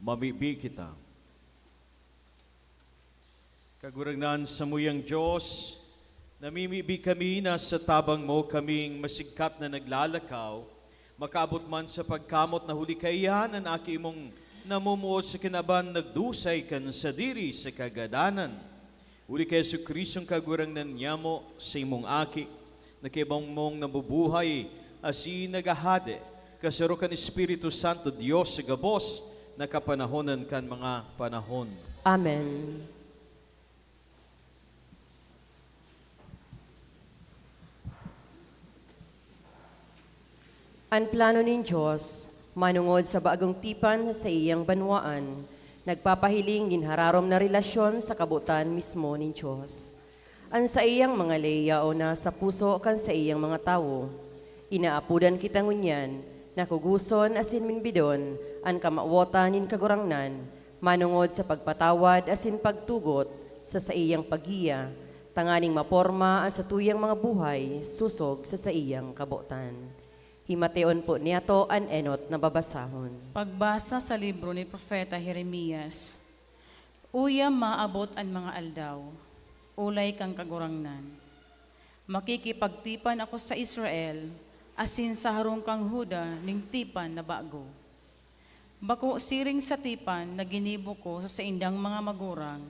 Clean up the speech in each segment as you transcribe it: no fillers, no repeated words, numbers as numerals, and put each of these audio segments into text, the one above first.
Mamibi kita. Kagurangnan sa muyang Diyos, namimibi kami na sa tabang mo kaming masigkat na naglalakaw, makaabot man sa pagkamot na huli kayan ang aki mong namumuot sa kinaban nagdusay kan sa diri sa kagadanan. Huli kay Yesu Kristong kagurangnan niya mo sa imong aki, na kibang mong nabubuhay asi nagahade, kasaro kan Espiritu Santo Diyos sa gabos, nakapanahonan kan mga panahon. Amen. Ang plano ng Diyos, manungod sa bagong tipan sa iyang banwaan, nagpapahiling ginhararom na relasyon sa kabutan mismo ng Diyos. Ang sa iyang mga leyaw na sa puso kan sa iyang mga tao, inaapudan kita ngunyan, nakuguson asin minbidon, ang kamawotan nin kagurangnan, manungod sa pagpatawad asin pagtugot sa iyang pagiya, tanganing maporma ang sa tuyang mga buhay, susog sa iyang kabutan. Himateon po niyato an enot na babasahon. Pagbasa sa libro ni Propeta Jeremias, Uyam maabot ang mga aldaw, ulay kang kagurangnan. Makikipagtipan ako sa Israel, asin sa harong kang Huda ning tipan na bago. Bako siring sa tipan na ginibo ko sa indang mga magurang,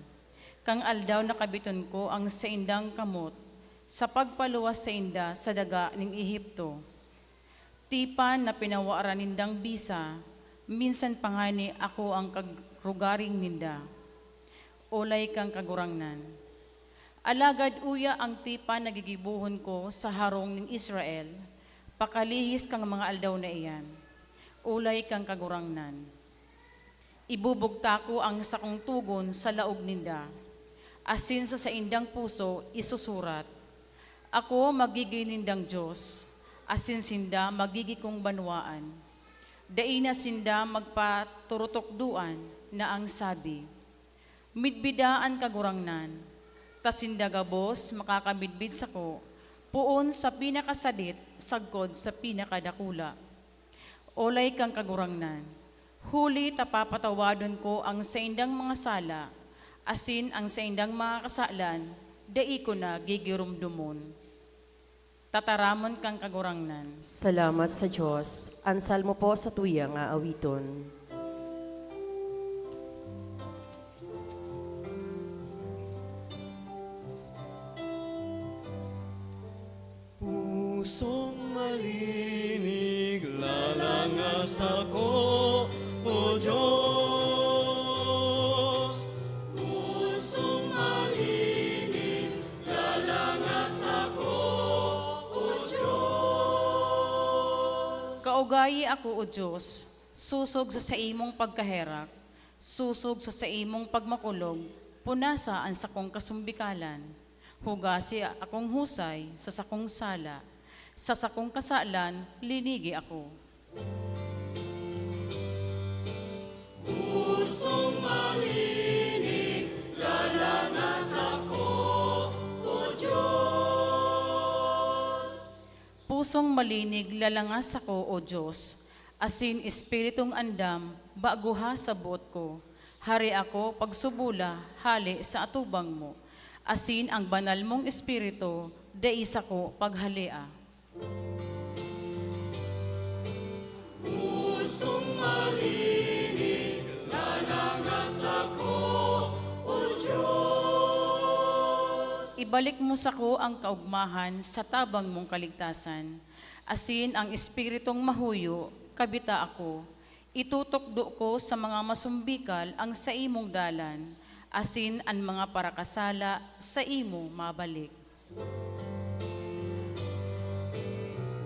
kang aldaw na kabiton ko ang sa indang kamot, sa pagpaluwas sa inda sa daga ning Ehipto. Tipan na pinawaran nindang bisa, minsan pangani ako ang kagrugaring ninda. Olay kang kagurangnan. Alagad uya ang tipan na gigibuhon ko sa harong ng Israel, pakalihis kang mga aldaw na iyan. Ulay kang kagurangnan. Ibubugta ko ang sakong tugon sa laog ninda, asin sa indang puso isusurat. Ako magiging nindang Diyos, asin sinda magigi kong banwaan. Daina sinda magpaturutokduan na ang sabi, midbidaan kagurangnan, tasinda gabos makakabidbid sa ko, puon sa pinakasadit, sagkod sa pinakadakula. Olay kang kagurangnan, huli tapapatawadon ko ang sa indang mga sala, asin ang sa indang mga kasalan, dai ko na gigirumdumon. Tataramon kang kagurangnan. Salamat sa Diyos. Ang salmo po sa tuyang aawiton. Pusong malinig, lalangas ako, O Diyos. Pusong malinig, lalangas ako, O Diyos. Kaugayi ako, O Diyos, susog sa imong pagkaherak, susog sa imong pagmakulog, punasa ang sakong kasumbikalan. Hugasi akong husay sa sakong sala, sa sakong kasalan, linigi ako. Pusong malinig, lalangas ako, O Diyos. Pusong malinig, lalangas ako, O Diyos, asin espiritong andam, baguha sa buot ko. Hari ako pagsubula, hali sa atubang mo, asin ang banal mong espiritu, daisa ko paghalia. Pusong malinig, lalangas ako, O Diyos. Ibalik mo sa ko ang kaugmahan sa tabang mong kaligtasan, asin ang espiritong mahuyo, kabita ako. Itutokdo ko sa mga masumbikal ang sa imong dalan, asin ang mga parakasala sa imo mabalik.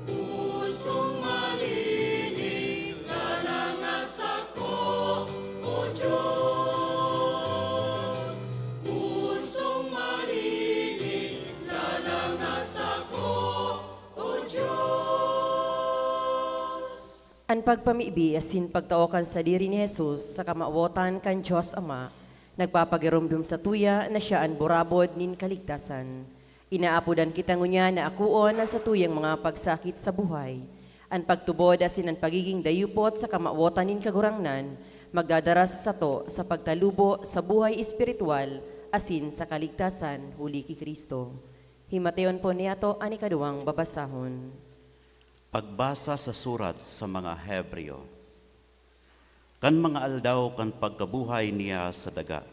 Pusong malinig, lalangas ako, O Diyos. Pusong malinig, lalangas ako, O Diyos. Ang pagpamibi asin pagtaokan sa diri ni Jesus sa kamawotan kan Diyos Ama, nagpapagirumdum sa tuya na siya ang burabod nin kaligtasan. Inaapudan kita ngunya na akuon ang sa tuyang mga pagsakit sa buhay. Ang pagtubod asin ang pagiging dayupot sa kamawotan nin kagurangnan, magdadara sa sato sa pagtalubo sa buhay espiritual asin sa kaligtasan huli ki Kristo. Himateon po niyato ani kaduwang babasahon. Pagbasa sa surat sa mga Hebreo. Kan mga aldaw kan pagkabuhay niya sa daga,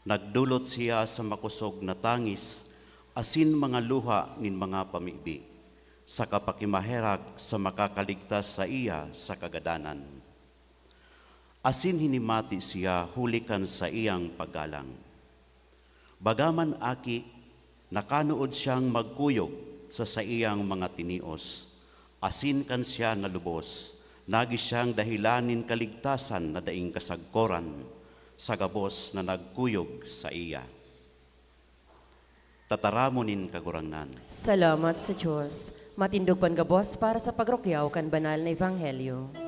nagdulot siya sa makusog na tangis, asin mga luha nin mga pamibi, sa kapakimaherak sa makakaligtas sa iya sa kagadanan. Asin hinimati siya hulikan sa iyang paggalang. Bagaman aki, nakanood siyang magkuyog sa iyang mga tinios, asin kan siya nalubos, nagi siyang dahilanin kaligtasan na daing kasagkoran, sa gabos na nagkuyog sa iya. Tataramonin kagurangnan. Salamat sa Diyos. Matindog pan gabos para sa pagrokyaw kan banal na ebanghelyo.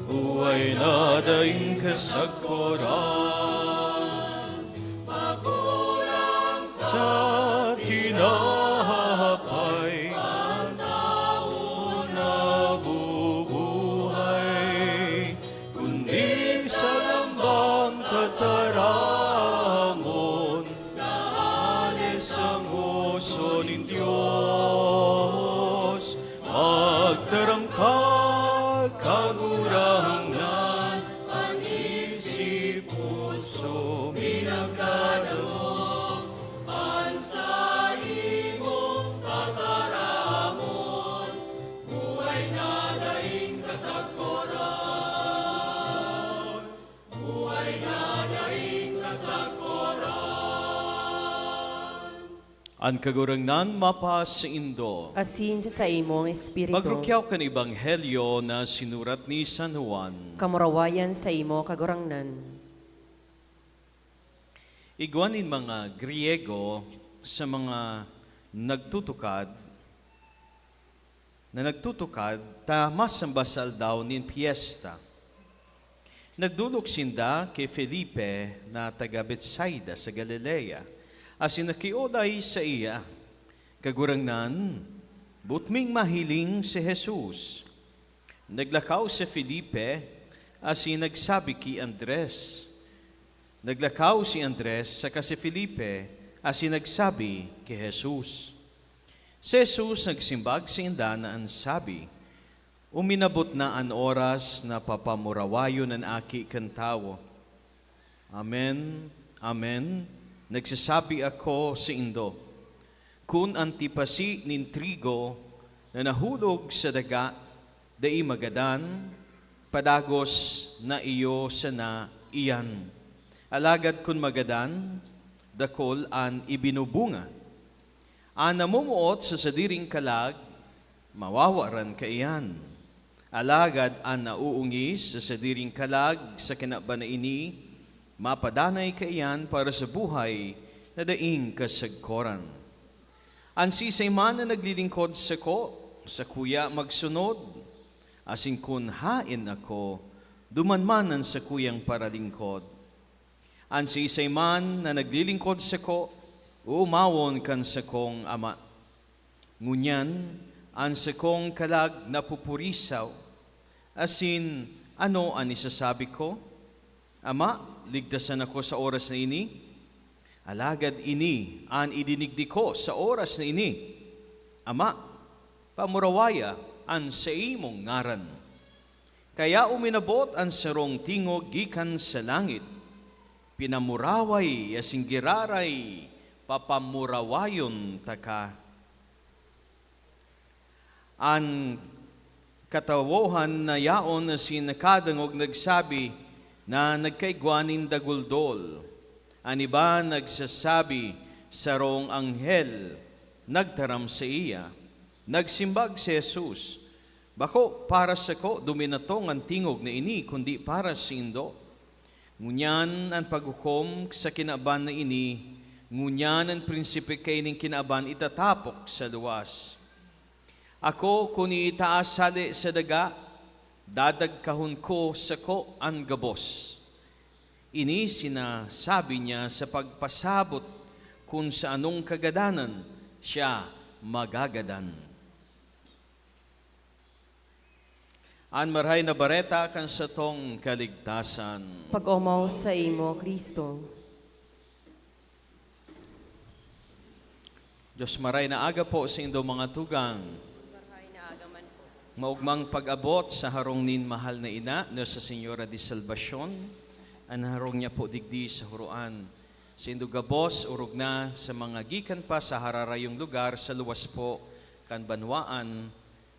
Huway na daing kasagkoran, Magulang sa sa tinapay, nabubuhay, kundi sa lambang tataramon, nahalis ang uso ng Diyos. Magtaram ka, kagurangan, anisip puso, minagdadamo, sa imong tataramon, buhay na daing kasagkoran, buhay na daing kasagkoran. ang kagurangnan mapas sa Indo. Asin sa imong espiritu. Pagrukyaw kan Ebanghelyo na sinurat ni San Juan. Kamurawayan sa imo kagurangnan. Igwanin mga Griego sa mga nagtutukad ta masambasal daw nin piyesta. Nagdulok sinda kay Felipe na taga Betsaida sa Galilea. Asin nakioday sa iya, kagurangnan, butming mahiling si Jesus. Naglakaw si Felipe, asin nagsabi ki Andres. Naglakaw si Andres sa si Felipe, asin nagsabi ki Jesus. Si Jesus nagsimbag si inda na ansabi, uminabot na an oras na papamurawayo ng aki kan tao. Amen, amen. Nagsasabi ako sa indo, kun antipasi nin trigo na nahulog sa daga, dai magadan, padagos na iyo sana iyan. Alagad kun magadan, dakol an ibinubunga. An namumuot sa sadiring kalag, mawawaran ka iyan. Alagad an nauungis sa sadiring kalag sa kinabanaini, mapadanay ka iyan para sa buhay na daing kasagkoran. Ang sisay man na naglilingkod sa ko, sa kuya magsunod, asing kun hain ako, dumanmanan sa kuyang paralingkod. Ang sisay man na naglilingkod sa ko, umawon kan sa kong ama. Ngunyan, ang sa kong kalag na pupurisaw, asin ano ang isasabi ko? Ama, ligtasan ako sa oras na ini. Alagad ini, an idinigdi ko sa oras na ini. Ama, pamurawaya an sa imong ngaran. Kaya uminabot ang sarong tingog gikan sa langit. Pinamuraway asing giraray, papamurawayon taka. An katawohan na yaon na sinakadangog nagsabi, na nagkaigwanin daguldol. Ang iba nagsasabi, sarong anghel, nagtaram sa iya. Nagsimbag si Jesus, bako para sa ko, duminatong ang tingog na ini, kundi para sa indo. Ngunyan ang paghukom sa kinaaban na ini, ngunyan ang prinsipe kay ning kinaaban itatapok sa luwas. Ako kuni itaas sali sa daga, dadagkahon ko sa ko ang gabos. Ini sinasabi niya sa pagpasabot kung sa anong kagadanan siya magagadan. An marhay na bareta kan sa tong kaligtasan. Pag-umaw sa imo, Kristo. Diyos maray na aga po sa indo mga tugang. Maugmang pag-abot sa harong nin mahal na ina na sa Senyora de Salvacion. Ang harong niya po digdi sa huruan. Sa indo gabos, urog na sa mga gikan pa sa hararayong lugar sa luwas po kan banwaan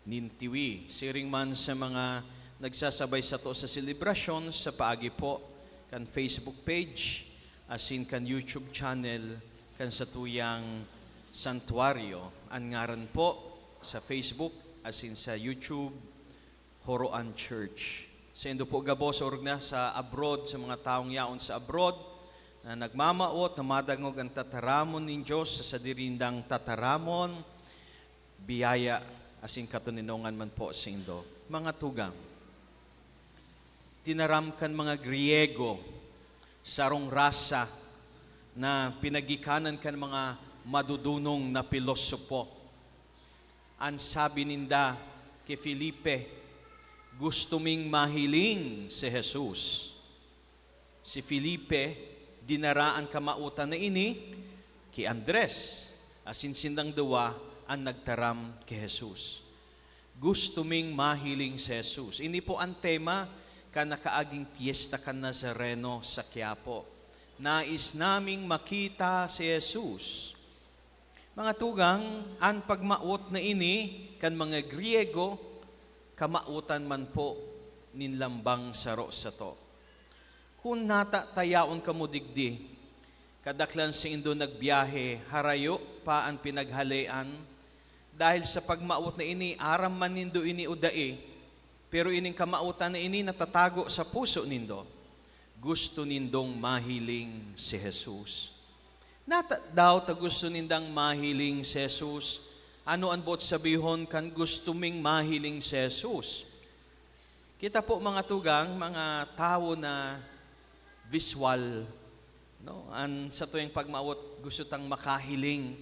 nintiwi. Siring man sa mga nagsasabay sa to sa selebrasyon sa paagi po kan Facebook page asin kan YouTube channel kan sa tuyang santuario. Ang ngaran po sa Facebook asin sa YouTube Horoan Church. Sa indo po gabos urog na sa abroad, sa mga taong yaon sa abroad na nagmamaot na madangog ang tataramon nin Diyos sa dirindang tataramon, biyaya asin katuninongan man po sa indo. Mga tugang, tinaramkan mga Griego, sarong rasa na pinagikanan kan mga madudunong na pilosopo. Ang sabi ninda kay Felipe, gusto ming mahiling si Jesus. Si Felipe, dinaraan kamautan na ini kay Andres, asin sindang duwa ang nagtaram kay Jesus. Gusto ming mahiling si Jesus. Ini po ang tema ka nakaaging piyesta kan Nazareno sa Quiapo. Nais naming makita si Jesus. Mga tugang, ang pagmaot na ini kan mga Griego, kamautan man po ninlambang saro sa to. Kung natatayaon ka mo digdi, kadaklan sa indo nagbiyahe, harayo pa ang pinaghalian, dahil sa pagmaot na ini, aram man nindo ini udai, pero ining kamautan na ini natatago sa puso nindo. Gusto nindong mahiling si Jesus. Nata daw ta gusto nindang mahiling si Jesus. Ano ang bot sabihon kan gusto ming mahiling si Jesus? Kita po mga tugang, mga tao na visual, no? An sa tuwing pagmaot gusto tang makahiling.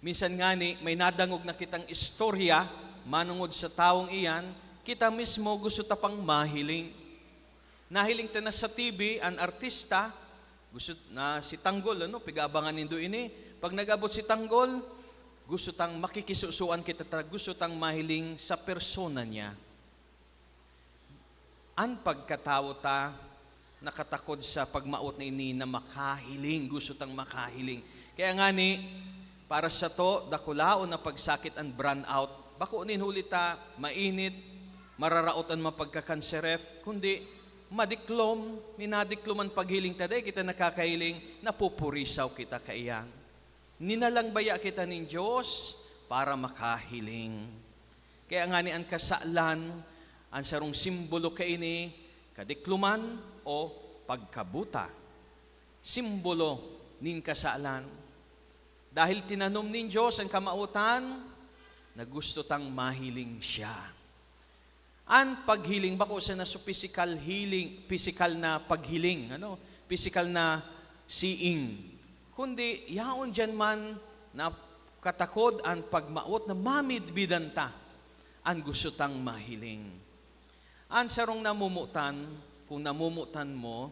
Minsan nga ni may nadangog na kitang istorya manungod sa taong iyan, kita mismo gusto ta pang mahiling. Nahiling ta na sa TV an artista, gusto na si Tanggol, ano, pigabangan nindo ini. Pag nagabot si Tanggol, gusto tang makikisusuan kita, gusto tang mahiling sa persona niya. Ang pagkatao ta, nakatakod sa pagmaot na ini na makahiling, gusto tang makahiling. Kaya nga ni, para sa to, dakulaon na pagsakit ang burn out. Bako nin huli ta, mainit, mararaot ang mapagkakanseref, kundi madiklom, minadiklom ang paghiling taday, kita nakakahiling, napupurisaw kita kaiyang. Ninalang baya kita nin Diyos para makahiling. Kaya nga ni ang kasalan, ang sarong simbolo kaini, kadikluman o pagkabuta. Simbolo nin kasalan. Dahil tinanom nin Diyos ang kamautan, na gusto tang mahiling siya. Ang paghiling, bako sa na so physical healing, physical na paghiling, ano? Physical na seeing. Kundi, yaon dyan man na katakod ang pagmaot na mamidbidanta ang gusto tang mahiling. Ang sarong namumutan, kung namumutan mo,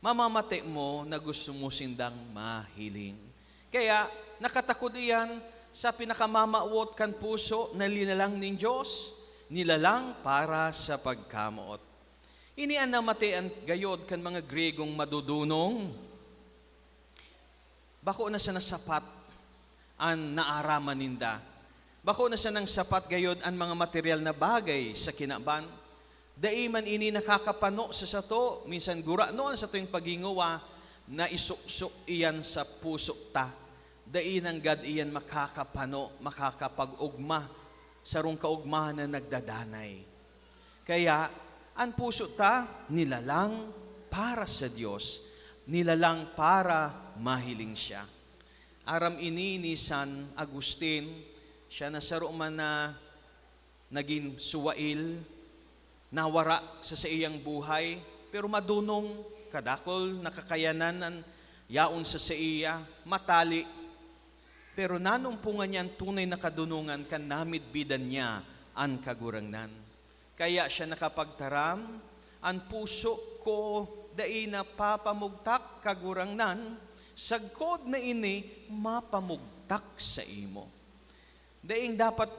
mamamate mo na gusto mo sindang mahiling. Kaya, nakatakod iyan sa pinakamamaot kan puso na linalang ng Diyos, nilalang para sa pagkamuot. Ini ang namate ang gayod kan mga Gregong madudunong. Bako na sa nasapat ang naaraman ninda. Bako na sa nang sapat gayod ang mga material na bagay sa kinaban. Daiman ini nakakapano sa sato, minsan gura noon sa tuwing pagingawa, na isuk-suk iyan sa puso ta. Dainang gad iyan makakapano, makakapag-ugma, sarong kaugmahan na nagdadanay. Kaya, ang puso ta, nilalang para sa Dios, nilalang para mahiling siya. Aram ini ni San Agustin, siya nasaro man na naging suwail, nawara sa iyang buhay, pero madunong kadakol nakakayanan ang yaon sa iya, matali. Pero nanumpungan niya ang tunay na kadunungan kan namidbidan niya ang kagurangnan. Kaya siya nakapagtaram, ang puso ko dai na papamugtak kagurangnan, sagkod na ini mapamugtak sa imo. Daing dapat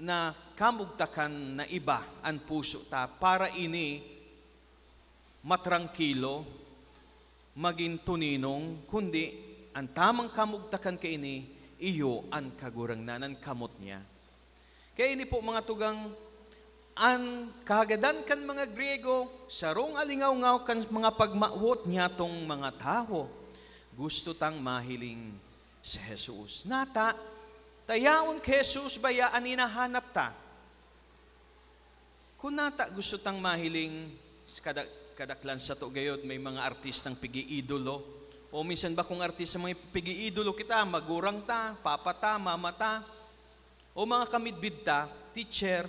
na kamugtakan na iba ang puso ta para ini matrangkilo, maging tuninong, kundi ang tamang kamugtakan ka ini, iyo ang kagurangnan, ang kamot niya. Kaya ini po mga tugang, ang kagadan kan mga Griego, sarong alingaw-ngaw kan mga pagmawot niya tong mga tao, gusto tang mahiling si Jesus. Nata, tayaon kay Jesus bayaan inahanap ta. Kung nata gusto tang mahiling, kadaklan sa to gayod, may mga artistang pigi-idolo. O minsan ba kung artista may pigi-idolo kita, magurang ta, papa ta, mama ta. O mga kamidbid ta, teacher,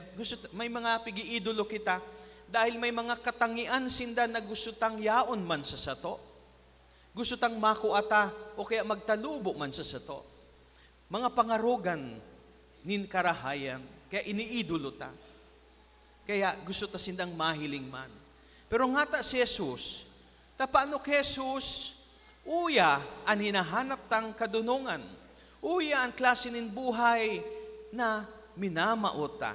may mga pigi-idolo kita dahil may mga katangian sinda na gusto tang yaon man sa sato. Gusto tang makuata o kaya magtalubo man sa sato. Mga pangarugan nin karahayan, kaya iniidolo ta. Kaya gusto ta sindang mahiling man. Pero nga ta si Jesus, paano kay Jesus, uya ang hinahanap tang kadunungan. Uya ang klase nin buhay na minamaota.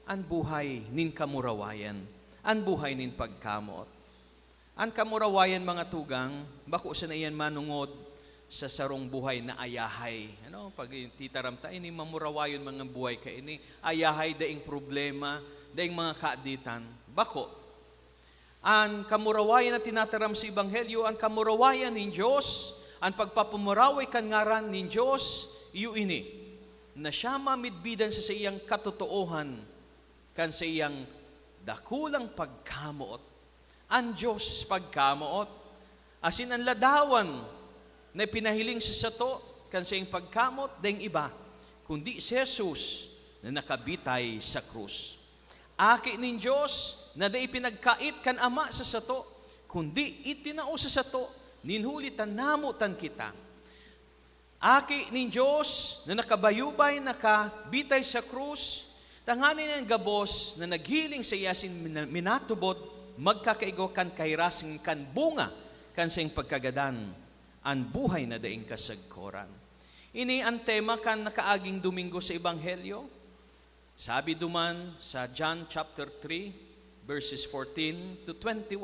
Ang buhay nin kamurawayan. Ang buhay nin pagkamot. Ang kamurawayan mga tugang, bako sa na iyan manungod sa sarong buhay na ayahay. Ano? Pag titaram ta, ini mamurawayon mga buhay ka ini. Ayahay daing problema, daing mga kaaditan. Bako, ang kamurawayan na tinataram sa Ebanghelyo, ang kamurawayan ng Diyos, ang pagpapumuraway kan ngaran ng Diyos, iyo ini, na siya mamidbidan sa iyang katotoohan, kan sa iyang dakulang pagkamuot. Ang Diyos pagkamuot, asin ang ladawan na pinahiling sa sato, kan sa iyang pagkamot, dahil iba, kundi si Jesus na nakabitay sa krus. Aki nin Diyos na da ipinagkait kan Ama sa sato, kundi itinao sa sato, ninhulitan namutan kita. Aki nin Diyos na nakabayubay, nakabitay sa krus, tanganin ang gabos na naghiling sa iyasin minatubot, magkakaigo kan kairasing kan bunga, kan sa iyong pagkagadan, ang buhay na daing kasagkoran. Ini ang tema kan nakaaging Domingo sa Ebanghelyo. Sabi duman sa John chapter 3, verses 14 to 21,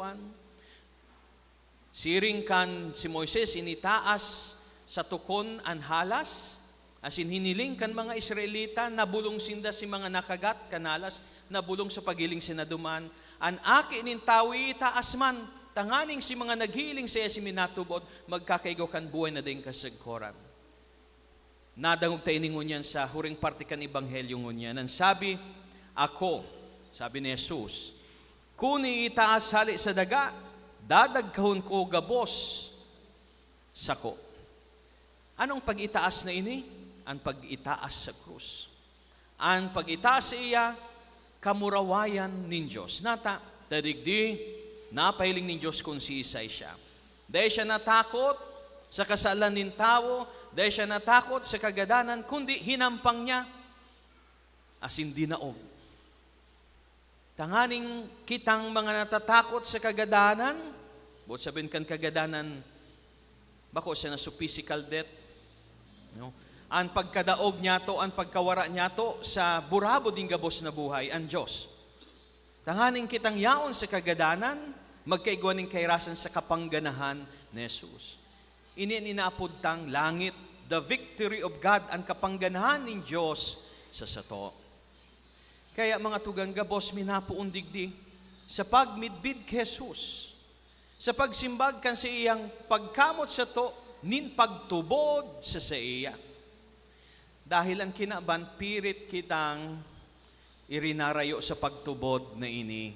siring kan si Moises initaas sa tukon an halas, asin hiniling kan mga Israelita, nabulong sinda si mga nakagat kanalas, nabulong sa pagiling sinaduman, an aki nin tawi taas man, tanganing si mga naghiling sa si minatubot, magkakaigo kan buhay na ding kasagkoran. Nadangog tayo ningunyan sa huring parte kan Ebanghelyo ngunyan. Ang sabi, ako, sabi ni Jesus, kuni itaas hali sa daga, dadagkahon ko gabos sako. Anong pag-itaas na ini? Ang pag-itaas sa krus. Ang pag-itaas sa iya, kamurawayan nin Diyos. Nata, dadigdi, napahiling nin Diyos kung si Isay siya. Dahil siya natakot sa kasalan nin tao, dahil siya natakot sa kagadanan, kundi hinampang niya asin dinaog. Tanganing kitang mga natatakot sa kagadanan, buot sabihin kan kagadanan, bako siya na sa physical death. No? Ang pagkadaog niya to, ang pagkawara niya to sa burabo ding gabos na buhay, ang Diyos. Tanganing kitang yaon sa kagadanan, magkaigwan ng kairasan sa kapangganahan ni Jesus. Ini inaapod tang langit, the victory of God, ang kapangganahan ng Diyos sa sato. Kaya mga tugang gabos, minapuon digdi, sa pagmidbid kay Jesus, sa pagsimbag kan sa iyang pagkamot sa to, nin pagtubod sa iya. Dahil ang kinaban, pirit kitang irinarayo sa pagtubod na ini.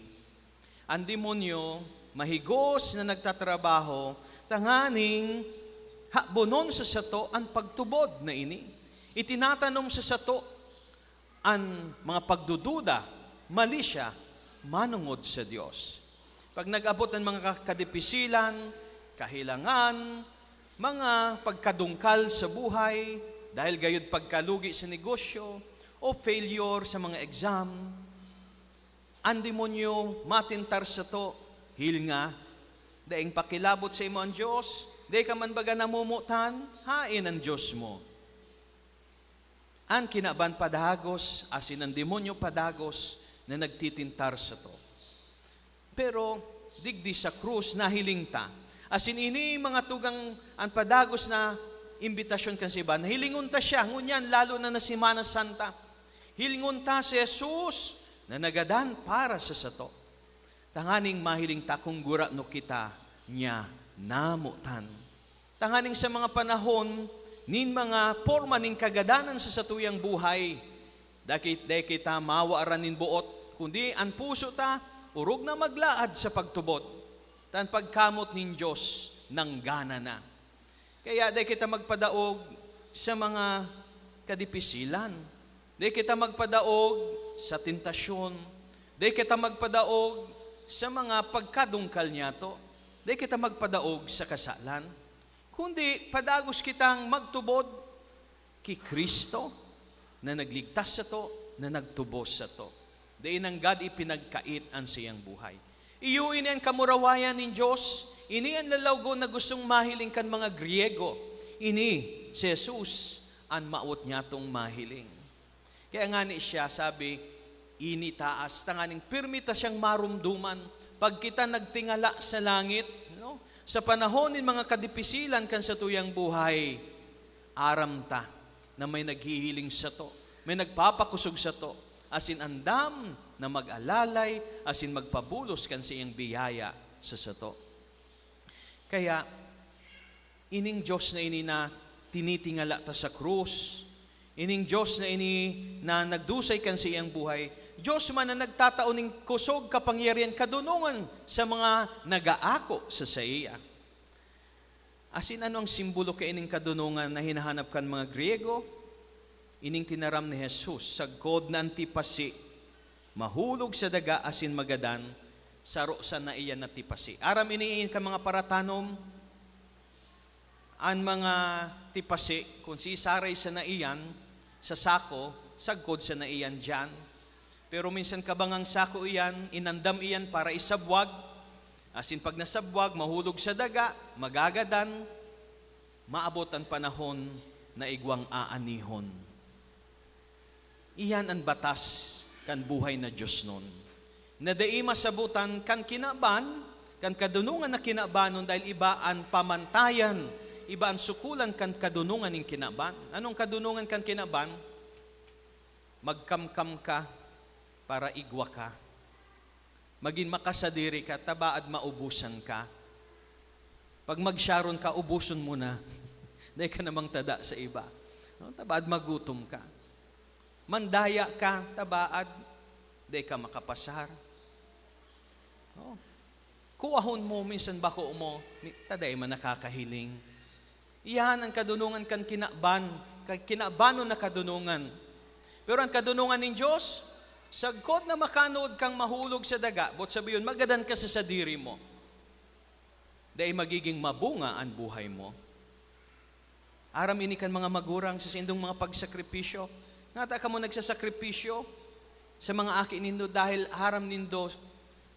Ang demonyo, mahigos na nagtatrabaho, tanganing habonon sa sato ang pagtubod na ini. Itinatanong sa sato ang mga pagdududa, mali siya, manungod sa Diyos. Pag nag-abot ng mga kadipisilan, kahilangan, mga pagkadungkal sa buhay, dahil gayud pagkalugi sa negosyo, o failure sa mga exam, ang demonyo matintar sa to, hil nga, daing pakilabot sa imo ang Diyos, dahi ka man baga namumutan, hain ang Diyos mo. Ang kinaban padagos, asin ang demonyo padagos, na nagtitintar sa to. Pero, digdi sa krus, nahiling ta. Asin ini mga tugang ang padagos na imbitasyon kan si Iban, hilingon ta siya, ngunyan lalo na na Semana Santa. Hilingon ta si Jesus na nagadan para sa sato. Tanganing mahiling ta kung gura no kita niya namutan. Tanganing sa mga panahon, nin mga porma nin kagadanan sa satuyang buhay, dakit kita mawaaran nin buot, kundi ang puso ta, urog na maglaad sa pagtubot, tan pagkamot nin Diyos nang gana na. Kaya day kita magpadaog sa mga kadipisilan, day kita magpadaog sa tentasyon, day kita magpadaog sa mga pagkadungkal niya to, day kita magpadaog sa kasalan, kundi padagos kitang magtubod ki Kristo na nagligtas sa to, na nagtubos sa to. Day nang God ipinagkait ang siyang buhay. Iyo ini ang kamurawayan ng Diyos, ini ang lalawgo na gustong mahiling kan mga Griego. Ini si Jesus ang maot niya tong mahiling. Kaya nga ni siya sabi, ini taas, tanganing pirmita siyang marumduman, pag kita nagtingala sa langit, no? Sa panahon ng mga kadipisilan kan sa tuyang buhay, aram ta na may naghihiling sa to, may nagpapakusog sa to, asin andam na mag-alalay, asin magpabulos kan sa iyang biyaya sa sato. Kaya, ining Diyos na ini na tinitingala ta sa krus, ining Diyos na ini na nagdusay kan sa iyang buhay, Diyos man na nagtataoning kusog kapangyarihan kadunungan sa mga nagaako sa iya. Asin ano ang simbolo kay ining kadunungan na hinahanap kan mga Griego? Ining tinaram ni Jesus, sagkod na antipasi, mahulog sa daga asin magadan, saro sa na iyan na tipasi. Aram iniin ka mga paratanom, ang mga tipasi, kung si saray sa na iyan, sa sako, sagkod sa na iyan dyan. Pero minsan kabangang sako iyan, inandam iyan para isabwag, asin pag nasabwag, mahulog sa daga, magagadan, maabot ang panahon na igwang aanihon. Iyan ang batas kan buhay na Diyos nun. Na dai masabutan kan kinaban, kan kadunungan na kinabanon dahil iba ang pamantayan, iba ang sukulan kan kadunungan ng kinaban. Anong kadunungan kan kinaban? Magkamkam ka para igwa ka. Maging makasadiri ka, tabaad maubusan ka. Pag magsyaron ka, ubuson mo na. Dahil ka namang tada sa iba. Tabaad magutom ka. Mandaya ka, tabaad, di ka makapasar. Oh. Kuahon mo, minsan bako mo, taday man nakakahiling. Iyan ang kadunungan kan kinabanon na kadunungan. Pero ang kadunungan ng Diyos, sagkod na makanood kang mahulog sa daga, but sabi yun, magadan ka sa sadiri mo. Dahil magiging mabunga ang buhay mo. Aram ini kan mga magurang sa sindong mga pagsakripisyo, nata ka mo nagsasakripisyo sa mga aki nindo dahil haram nindo,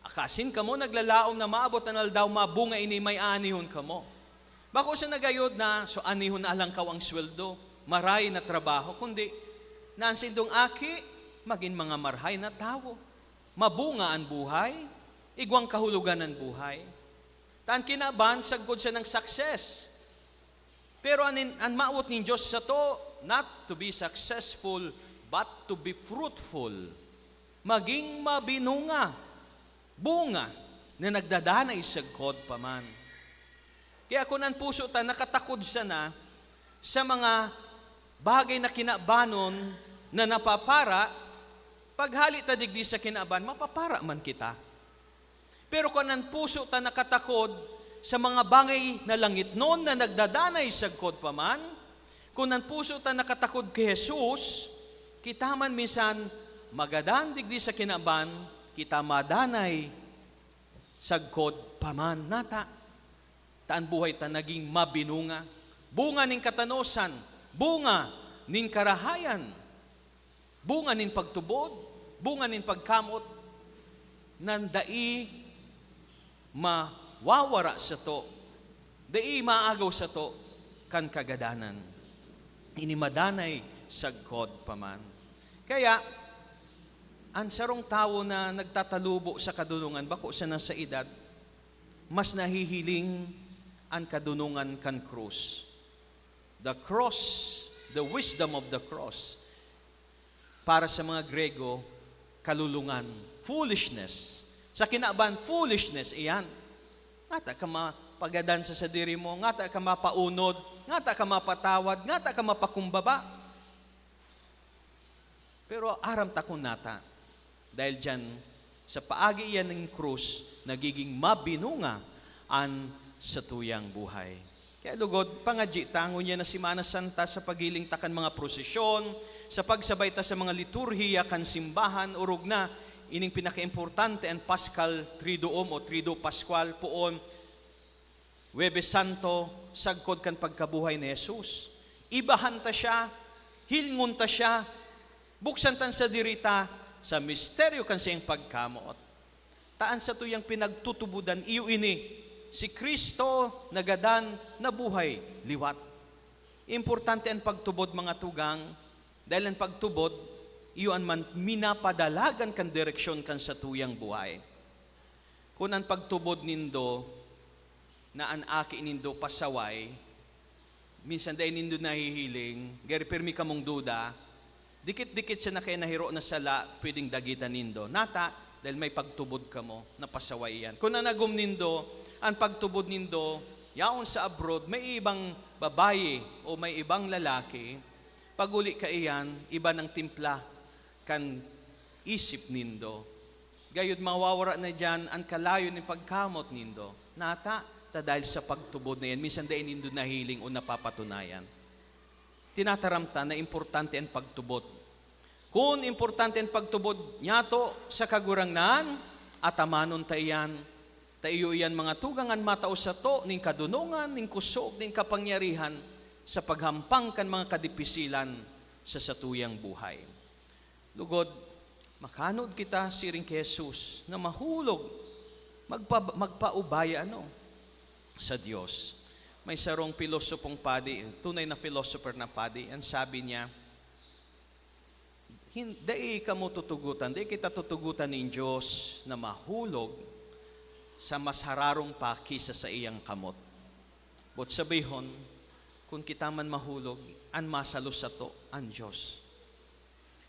akasin ka mo naglalaom na maabot na daw mabunga ini may anihon ka mo. Bako sa nagayod na, so anihon na alang kaw ang sweldo, maray na trabaho, kundi nansindong aki, maging mga marhay na tao. Mabunga ang buhay, igwang kahulugan ang buhay. Taan kinaban, sagod siya ng success. Pero ang maawot ng Diyos sa to, not to be successful, but to be fruitful. Maging mabinunga, bunga, na nagdadanay sagkod pa man. Kaya kung ang puso ta, nakatakod siya na sa mga bagay na kinabanon na napapara, paghali ta digdi sa kinaban, mapapara man kita. Pero kanan puso ta nakatakod sa mga bangay na langit noon na nagdadanay sa kod paman, kunan puso ta nakatakod kay Jesus, kita man minsan magadan digdi sa kinaban, kita madanay sagkod paman nata. Taan buhay ta naging mabinunga, bunga ning katanosan, bunga ning karahayan, bunga ning pagtubod, bunga ning pagkamot, nandai mawawara sa to, dai maagaw sa to, kan kagadanan. Inimadanay sagkod paman. Kaya, ang sarong tao na nagtatalubo sa kadunungan, bako sa nasa edad, mas nahihiling ang kadunungan kan krus. The cross, the wisdom of the cross, para sa mga Grego, kalulungan, foolishness. Sa kinaban, foolishness, iyan. Ngata ka mapagadan sa diri mo, ngata ka mapaunod, ngata ka mapatawad, ngata ka mapakumbaba. Pero aram takon nata, dahil dyan, sa paagi yan ng krus, nagiging mabinunga an sa tuyang buhay. Kaya lugod, pangadji, tango niya na Semana Santa sa pagiling takan mga prosesyon, sa pagsabay ta sa mga liturhiya kan simbahan, urog na, ining pinaka-importante ang Paschal Triduum o Trido Pascual poon, Huwebes Santo, sagkod kan pagkabuhay ni Jesus. Ibahan ta siya, hilngon ta siya, buksan tan sa dirita, sa misteryo kan siyang pagkamot. Taan sa tuyang pinagtutubudan, iyo ini, si Kristo nagadan na buhay, liwat. Importante ang pagtubod mga tugang, dahil ang pagtubod, iyo ang minapadalagan kan direksyon kan sa tuyang buhay. Kung ang pagtubod nindo, na ang aki nindo pasaway, minsan dahil nindo nahihiling, gari permi kamong duda, dikit-dikit siya na kayo nahiro na sala, pwedeng dagitan nindo. Nata, dahil may pagtubod ka mo, napasaway yan. Kung nanagom nindo, ang pagtubod nindo, yaon sa abroad, may ibang babae o may ibang lalaki, paguli ka iyan, iba ng timpla, kan isip nindo. Gayud mawawara na dyan, ang kalayo ng pagkamot nindo. Nata, dahil sa pagtubod na yan, minsan dahil nindo nahiling o napapatunayan. Tinataramta na importante ang pagtubod. Kung importante ang pagtubod nyato sa kagurangnan, atamanon tayan, tayo yan mga tugangan matao sa to, ning kadunungan, ning kusog, ning kapangyarihan, sa paghampang kan mga kadipisilan sa satuyang buhay. Lugod, makanod kita siring kay Jesus na mahulog, magpaubaya sa Diyos. May sarong pilosopong padi, tunay na philosopher na padi, ang sabi niya, hindi ka mo tutugutan, hindi kita tutugutan ng Diyos na mahulog sa mas hararong pa kisa sa iyang kamot. But sabihon, kung kita man mahulog, an masalo sa to, ang Diyos.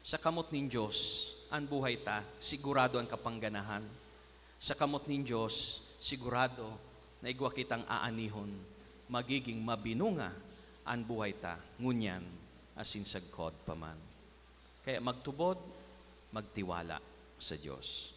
Sa kamot ng Diyos, ang buhay ta, sigurado ang kapangganahan. Sa kamot ng Diyos, sigurado na igwa kitang aanihon, magiging mabinunga ang buhay ta, ngunyan, asin sagkod paman. Kaya magtubod, magtiwala sa Diyos.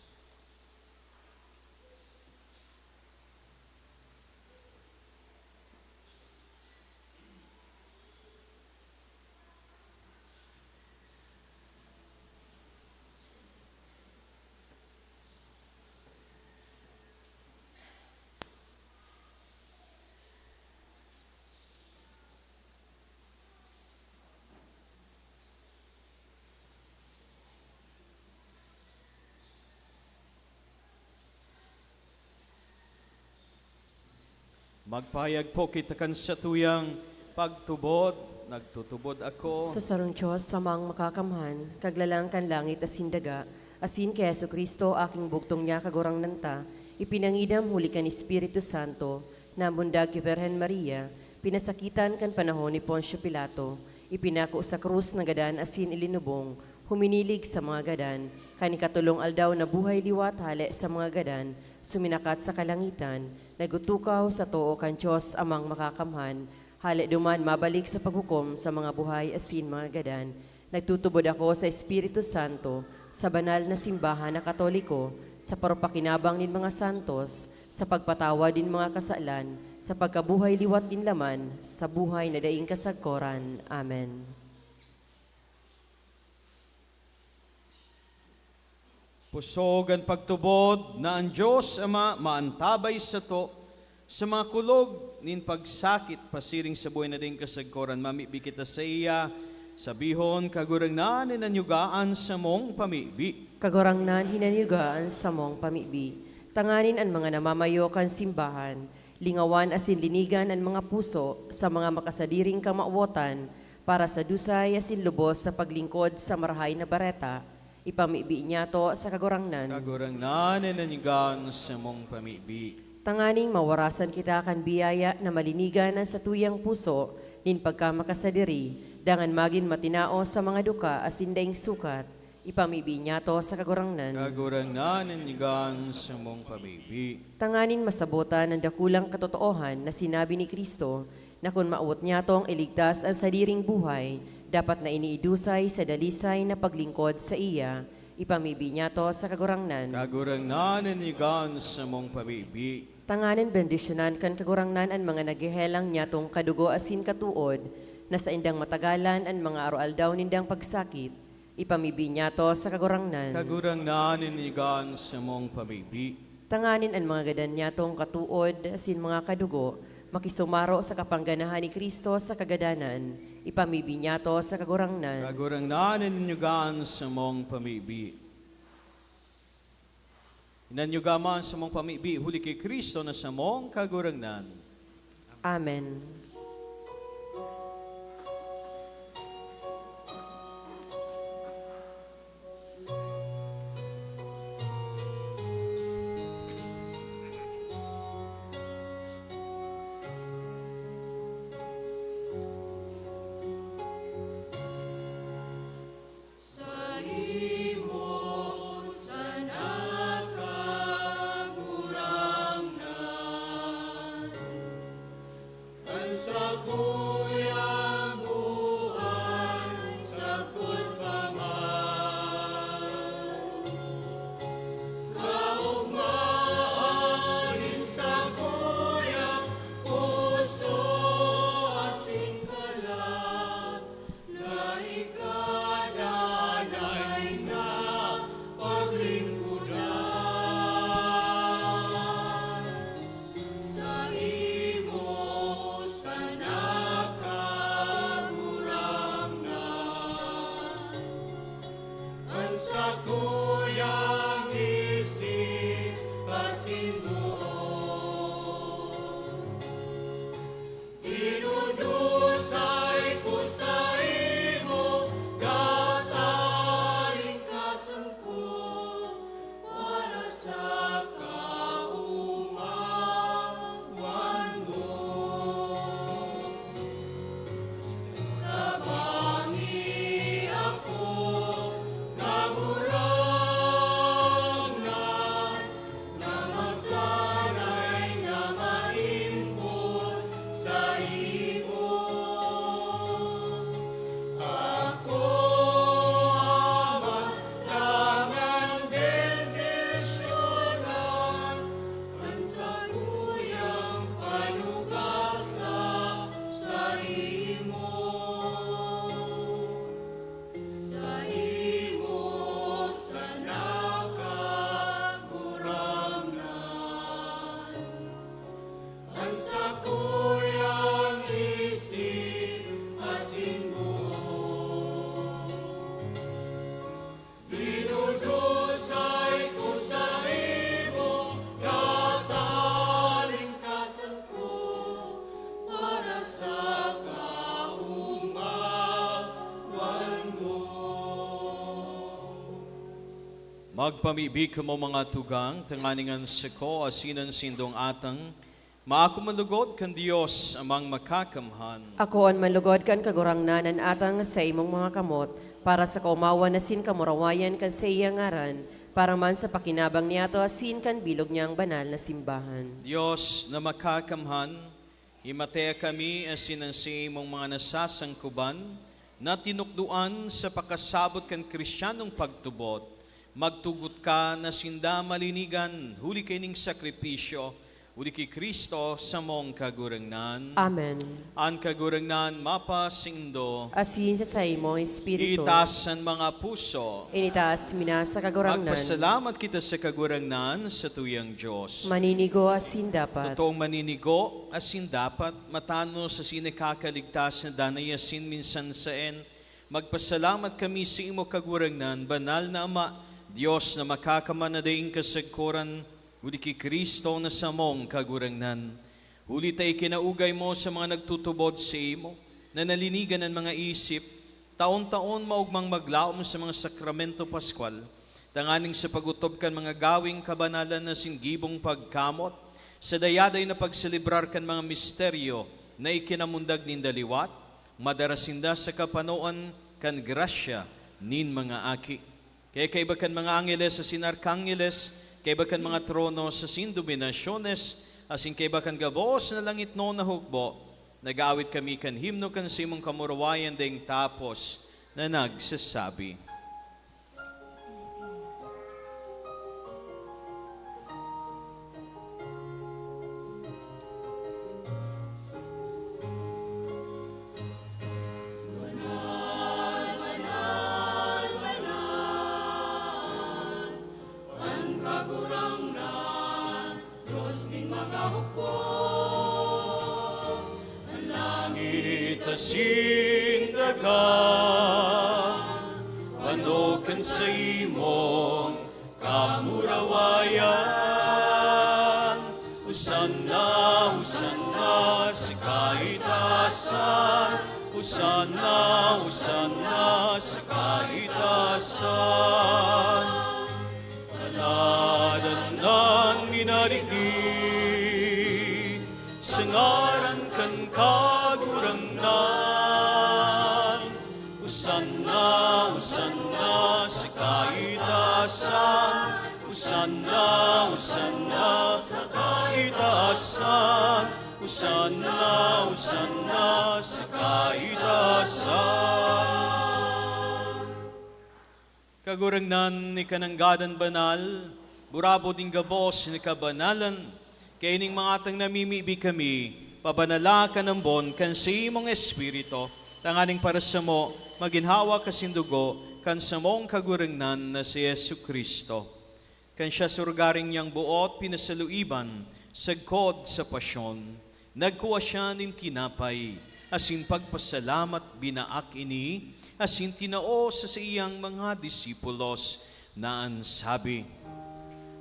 Magpayag po kita kan sa tuyang pagtubod, nagtutubod ako. Sa sarong Diyos, samang makakamhan, kaglalang kan langit asin daga, asin kay Yesu Kristo, aking buktong niya kagurang nanta, ipinangidam huli kan Espiritu Santo, na mundag kay Virgen Maria, pinasakitan kan panahon ni Poncio Pilato, ipinako sa krus na gadan asin ilinubong, huminilig sa mga gadan, kanikatulong aldaw na buhay liwat hale sa mga gadan, suminakat sa kalangitan, nagutukaw sa too kan Diyos amang makakamhan, hali duman mabalik sa paghukom sa mga buhay asin mga gadan. Nagtutubod ako sa Espiritu Santo, sa banal na simbahan na Katoliko, sa parupakinabang nin mga santos, sa pagpatawa din mga kasalan, sa pagkabuhay liwat din laman, sa buhay na daing kasagkoran. Amen. Pusog ang pagtubod na ang Diyos Ama maantabay sa to, sa mga kulog nin pagsakit pasiring sa buhay na daing kasagkoran. Mamibi kita sa iya, sabihon kagurangnan ninanyugaan sa mong pamibi. Kagorangnan hinanyugaan sa mong pamibi. Tanganin ang mga namamayo kan simbahan, lingawan asin linigan ang mga puso sa mga makasadiring kamauotan para sa dusay asin lubos sa paglingkod sa marahay na bareta. Ipamibi niya to sa kagorangnan. Kagurangnan ninanyugaan sa mong pamibi. Tanganing mawarasan kita kan biyaya na malinigan ang sa tuyang puso nin pagkamakasadiri, dangan magin matinao sa mga duka asin daing sukat. Ipamibi niya to sa kagorangnan. Kagurangnan ninanyugaan sa mong pamibi. Tanganin masabotan ang dakulang katotoohan na sinabi ni Kristo na kung maawot niya tong iligtas ang sariling buhay, dapat na iniidusay sa dalisay na paglingkod sa iya. Ipamibi niya to sa kagurangnan. Kagurangnan ninanyugaan sa mong pamibi. Tanganin bendisyonan kan kagurangnan ang mga nagihelang niya tong kadugo asin katuod na sa indang matagalan ang mga aroaldaw nindang pagsakit. Ipamibi niya to sa kagurangnan. Kagurangnan ninanyugaan sa mong pamibi. Tanganin ang mga gadan niya tong katuod asin mga kadugo, makisumaro sa kapangganahan ni Kristo sa kagadanan. Ipamibi niya to sa kagurangnan. Kagurangnan ninanyugaan sa mong pamibi. Inanyugaman sa mong pamibi, huli kay Kristo na sa mong kagurangnan. Amen. Sa imo sa nakagurangnan, ang sa kuyang buhay sa kunpaman, kaugmaanin sa kuyang puso asing kalag, na ikadanay na paglingkuran. Sa imo sa nakagurangnan, ang sa kuyang isip pasimuon. Dinudusay ko sa imo, katalingkasan ko, para sa kaumawan mo. Tabangi ako, kagurangnan, na magkanay na maimbon sa imo. Ako ama, dangan bendisyonan, ang sa kuyang panugasa sa imo. Sa imo sa nakagurangnan, ang sa kuyang isip asin buo. Dinudusay ko sa imo, katalingkasan ko, para sa kaumawan mo. Magpamibi ka mo mga tugang, tanganingan sa ko, asinan sindong atang, maakumalugod kan Diyos amang makakamhan. Ako ang malugod kan kagurangnanan atang sa imong mga kamot, para sa kaumawan na sin kamurawayan kan sa iyang ngaran, para man sa pakinabang niya to asin kan bilog niyang banal na simbahan. Diyos na makakamhan, himatea kami asinan sa imong mga nasasangkuban, na tinukduan sa pakasabot kan Kristiyanong pagtubot, magtugot ka na sinda malinigan, huli kining sakripisyo, huli ki Kristo sa mong kagurangnan. Amen. An kagurangnan mapasindo, Asin sa saymo Espiritu. itaas ang mga puso. Initaas mina sa kagurangnan. Magpasalamat kita sa kagurangnan sa tuyang Diyos. Maninigo asin dapat. Totoong maninigo, asin dapat, matano sa sinikakaligtas na danayasin minsan saen. Magpasalamat kami sa imo kagurangnan, banal na Ama, Diyos na makakamanadeing kasagkuran, huli ki Kristo na samong kagurangnan. Huli tayo kinaugay mo sa mga nagtutubod sa imo, na nalinigan ang mga isip, taon-taon maugmang maglaom sa mga sakramento Pascual, tanganing sa pagutob kan mga gawing kabanalan na singgibong pagkamot, sa dayaday na pagselebrar kan mga misteryo na ikinamundag nin daliwat, madarasinda sa kapanoan kan grasya nin mga aki. Kaya kaiba kan mga angeles sa sinarkangeles, kaiba kan mga trono sa sindominasyones, asin kaiba kan gabos na langit no na hukbo, nag-aawit kami kan himno kan simong kamurawayan ding tapos na nagsasabi. Sindagan, panokan sa imong kamurawayan. Usanna, usanna sa kaitasan, usanna, usanna sa kaitasan. Aladanan minarigi, sa ngaran kan kagurangnan. Usanna, usanna sa kaitasan, usanna, usanna sa kaitasan, usanna, usanna sa kaitasan. Kagurangnan ni kananggadan banal, burabo ding gabos ni kabanalan, kaya ining mga atang namimibi kami, pabanala ka ng bon kan sa imong espiritu, tanganing para sa mo, maginhawa kasindugo, kan sa mong kagurangnan na si Yesu Kristo. Kan siya surgaring niyang buot, pinasaluiban, sagkod sa pasyon, nagkuha siya nin tinapay, asin pagpasalamat binaak ini, asin tinao sa iyang mga disipulos, na ansabi,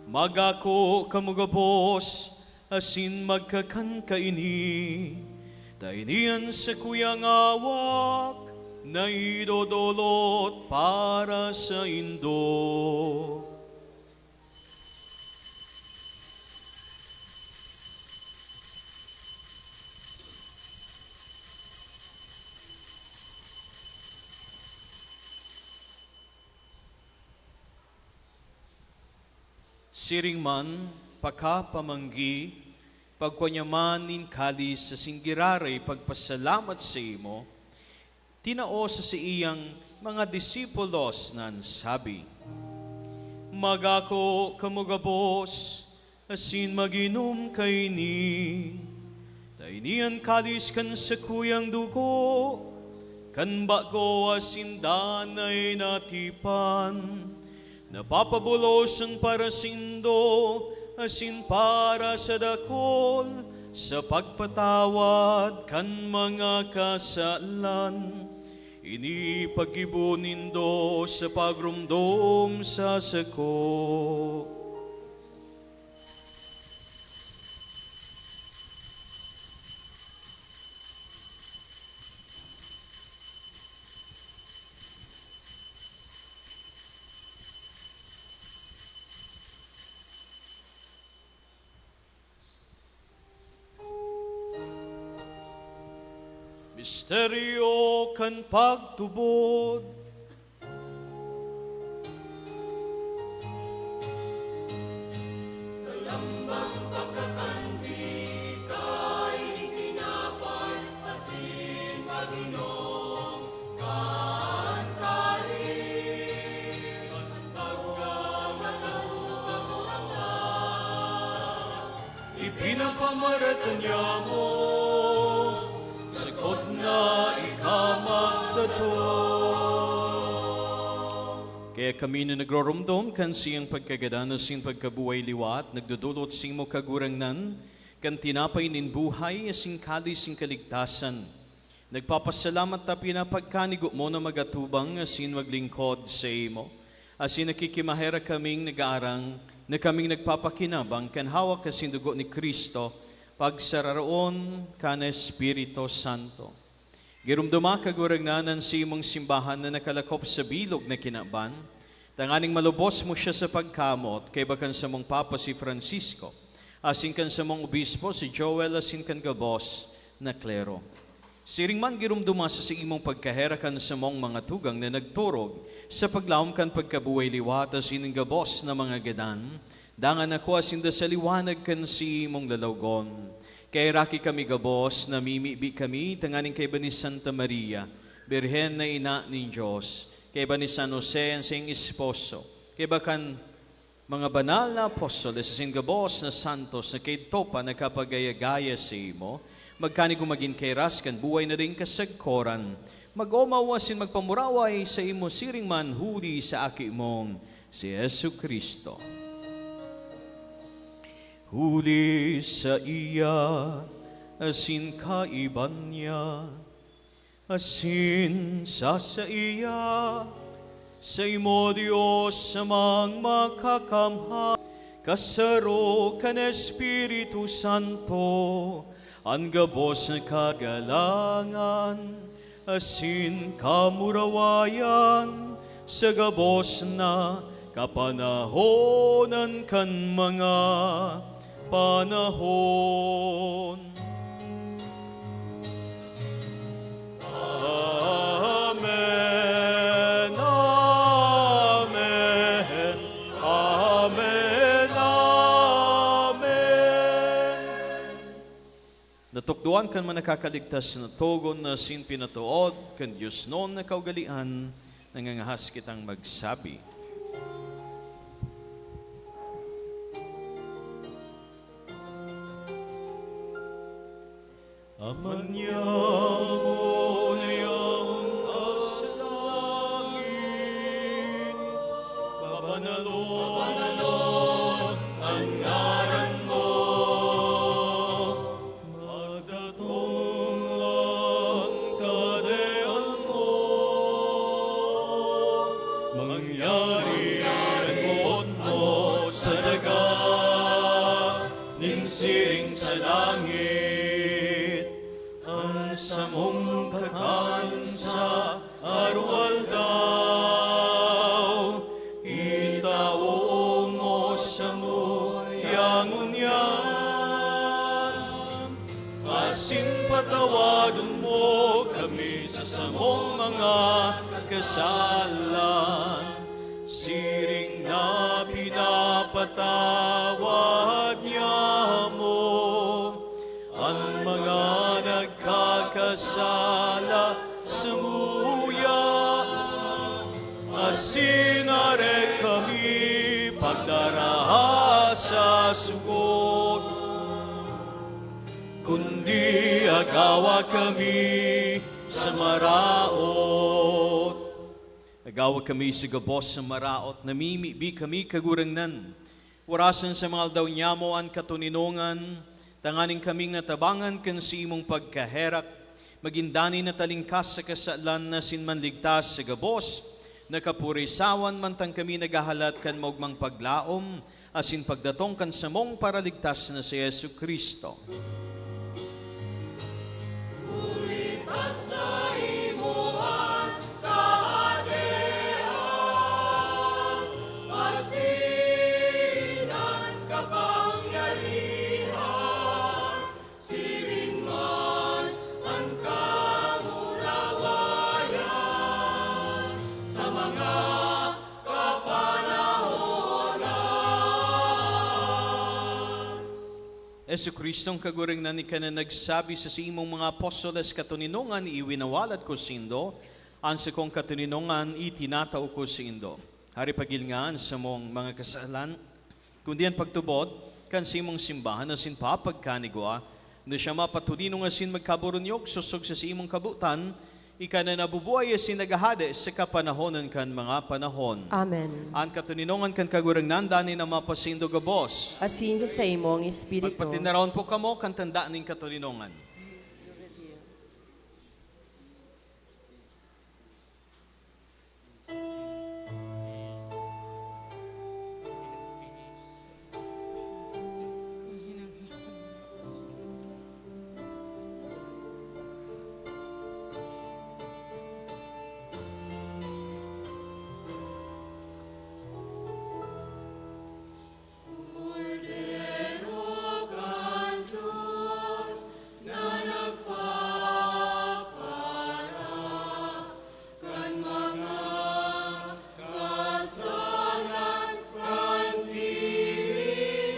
magako kamugabos, asin magkakan kaini, tainian sa kuyang awak, na idodolot para sa indo. Siring man, pakapamanggi, pagkunyaman kalis sa singgiraray pagpasalamat sa imo, tinao sa iyang mga disipulos nan sabi, magako kamugabos, asin maginom kaini, tainian kalis kan sa kuyang dugo, kan bago asin danay natipan, napapabulos ang parasindo, asin para sa dakol, sa pagpatawad kan mga kasalan. Ini pag-ibunindo sa pagrumdom sa sako. Misteryo kan pagtubod, Sa lambang pagkakandi kay itinapay, asin maginom kan kalis. Ang pamaratan niya mo, sakot na ikamagdato. Kaya kami na nagrorumdom kan siyang pagkagada na siyang pagkabuhay liwat, nagdudulot sing mo kagurangnan, kan tinapay nin buhay, asing kalis sing kaligtasan. Nagpapasalamat ta pinapagkanigo mo na magatubang, asin maglingkod sa imo. Asin nakikimahera kaming nag-aarang, na kaming nagpapakinabang, kan hawak kasing dugo ni Kristo, pagsararoon ka na Espiritu Santo. Girumduma kaguragnanan si imong simbahan na nakalakop sa bilog na kinaban, tanganing malubos mo siya sa pagkamot, kay bakan sa mong Papa si Francisco, asin kan sa mong Obispo si Joel, asin kan gabos na klero. Siring man girumduma sa imong pagkaherakan sa mong mga tugang na nagturog, sa paglaom kan pagkabuhay liwat, asin gabos na mga gadan, dangan ako asin da sa liwanag kan si imong lalawgon. Kay raki kami gabos, namimibi kami, tanganing kay ba ni Santa Maria, Birhen na ina ni Diyos, kay ba ni San Jose, ang siyang esposo, kay ba kan mga banal na apostoles, asin gabos na santos, na kay topa nakapagayagaya sa imo, magkani gumagin kay ras, kan buhay na rin kasagkoran, mag-omawasin magpamuraway sa imo siring man huli sa aki mong si Yesu Kristo. Huli sa iya, asin kaiban niya, asin sa iya, sa imo Diyos samang makakamha, kasaro kan Espiritu Santo, ang gabos na kagalangan, asin kamurawayan, sa gabos na kapanahonan kan mga panahon. Amen, amen, amen, amen. Natukduan kan man nakakaligtas na togon na sin pinatuod, kan Diyos noon na kaugalian, nangangahas kitang magsabi. Amanyaw na iyong kasalangin, papanalon ang ngaran mo, magdatong ang kadean mo, mangyari ang buot mo sa daga, ninsiring sa langit, sa mong kakansa arwal daw, itaong mo sa muyangon yan, asin patawadon mo kami sa samong mga kasalan, siring na pinapatawad niya mo ang mga nagkakasala sa muya, asinare kami pagdaraha sa sugot, kundi agawa kami sa maraot. Agawa kami sa gabos sa maraot, namimibi kami kagurangnan, warasan sa mga aldaw nyamo ang katuninongan, tanganing kaming natabangan kan si imong pagkaherak, magindani na talingkas sa kasalan na sinmanligtas sa gabos, nakapurisawan mantang kami nagahalat kan maugmang paglaom, asin pagdatong kan samong paraligtas na si Yesu Kristo. Ulitas sa imuhan kahadean, asinan kapangyarihan, siring man ang kamurawayan, sa mga kapanahonan. Yesu Kristong kaguring na ni ka na nagsabi sa imong mga apostoles katuninongan iwinawalad ko sindo, ansa kong katuninongan itinatao ko sindo. Hari pagilngaan sa mong mga kasalan, kundi ang pagtubod, kan simong simbahan asin papagkanigwa, na siya mapatulino nga sin magkaburunyog, susog sa imong kabutan, ika na nabubuhay asin nagahade sa kapanahonan kan mga panahon. Amen. An katuninongan kan kagurangnan, dani na mapasindo gabos. Asin sa imong espiritu. Magpatinaraon po kamo, kan tanda ning katuninongan. Cordero kan Diyos na nagpapala kan mga kasalan kan kinabang.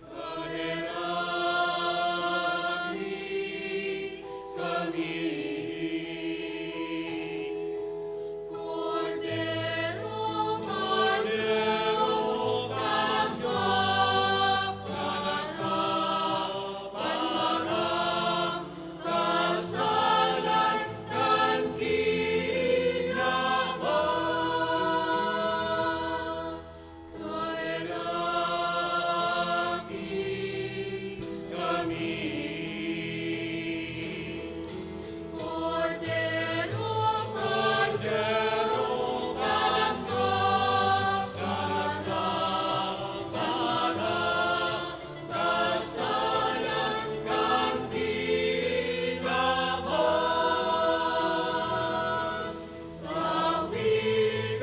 Kaherani kami. Cordero kan Diyos kasalan kan kinabang. Kaheraki kami. Cordero kan Diyos kasalan kan kinabang.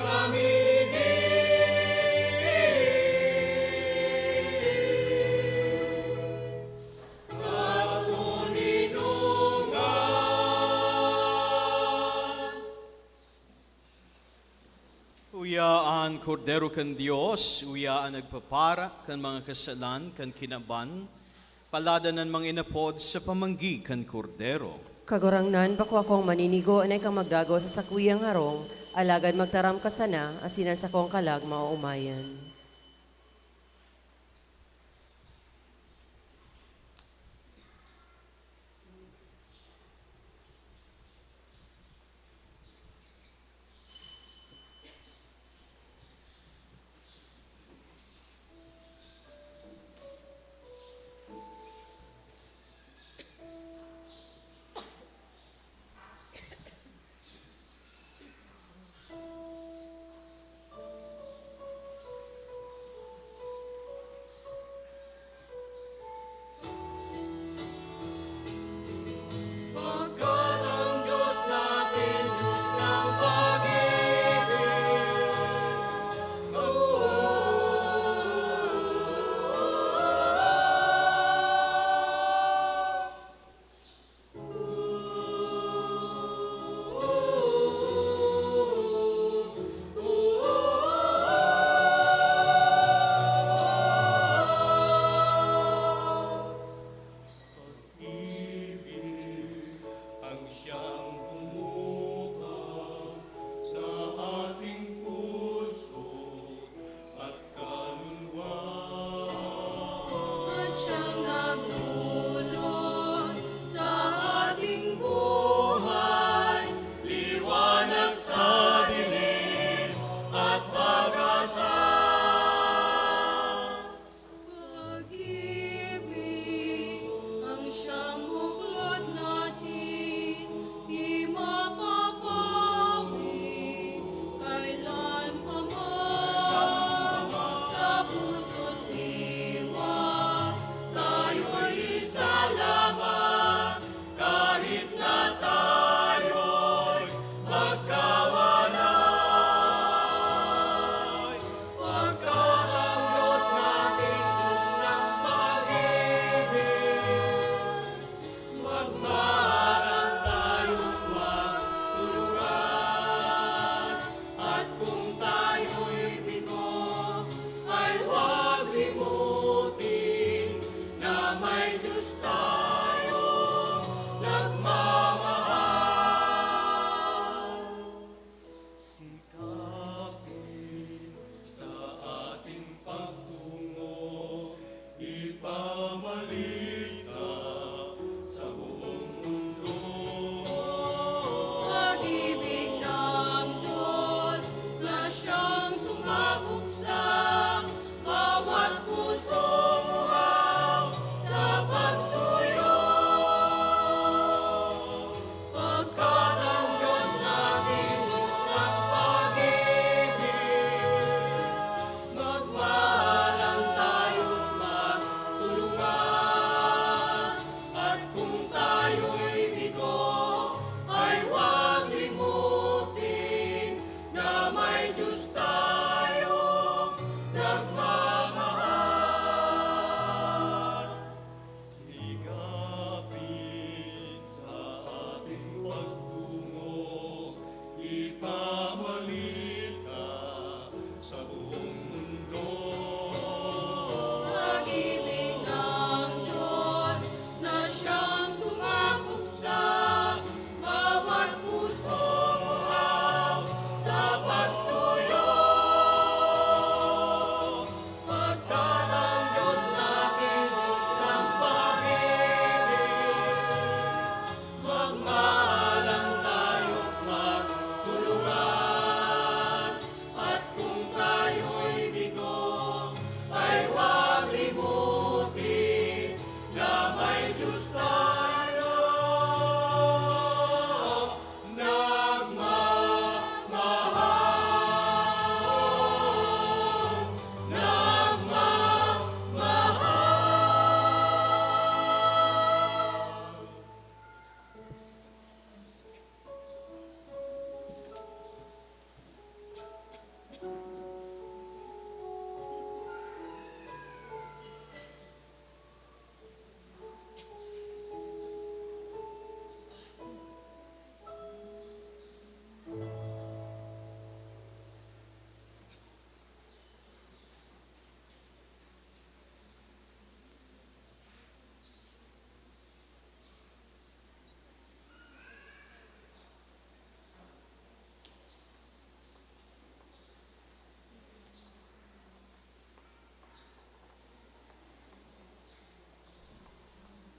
Kami katuninungan. Uyaan kordero kan Dios, uyaan nagpapara kan mga kasalan kan kinaban, paladanan mga inapod sa pamanggi kan kordero. Kagurangnan bako akong maninigo na kang magdagaw sa sakuyang harong, alagad magtaram ka sana, asinan sa kong kalag mauumayan.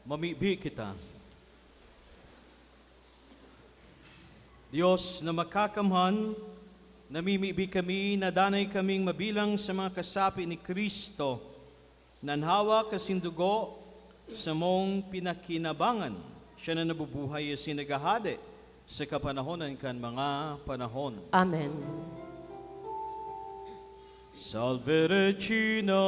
Mamibi kita. Diyos na makakamhan, namimibi kami, nadanay kaming mabilang sa mga kasapi ni Kristo, nanhawa kasindugo sa mong pinakinabangan. Siya na nabubuhay at sinagahade sa kapanahonan kan mga panahon. Amen. Salve Regina,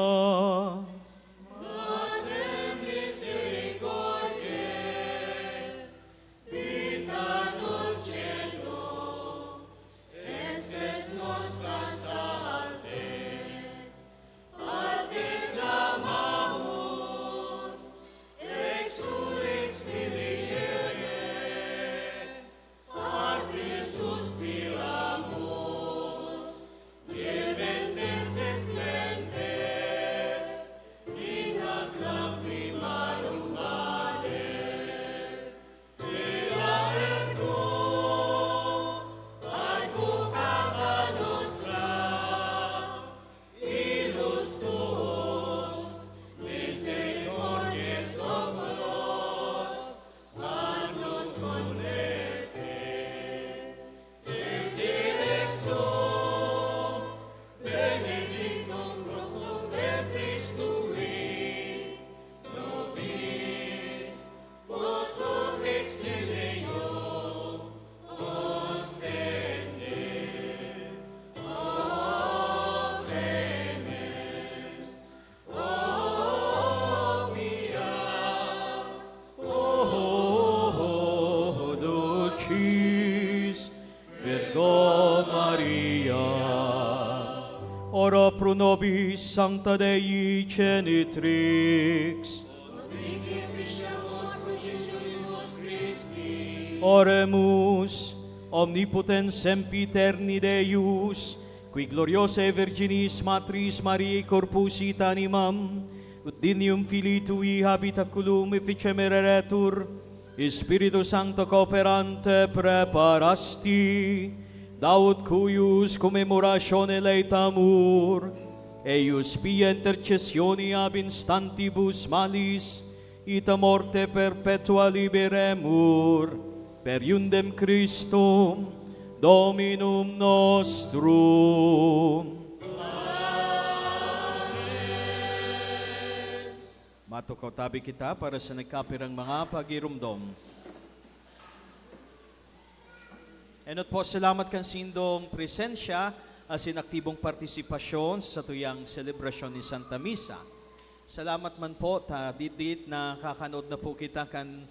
Virgo Maria, ora pro nobis Sancta Dei Genitrix, oremus omnipotens sempiterni Deus, qui gloriosae Virginis Matris Mariae corpusita animam, ut dinium Filii Tui habitaculum efficemeretur, Spiritu Sancto cooperante preparasti, Daud cuius commemoratione leitamur, eius pia intercessioni ab instantibus malis, ita morte perpetua liberemur, per iundem Christum, Dominum nostrum. Matukaw tabi kita para sa nagkapirang mga pagirumdom. Enot po, salamat kan sindong presensya asin aktibong partisipasyon sa tuyang selebrasyon ni Santa Misa. Salamat man po ta dit na kakanood na po kita kan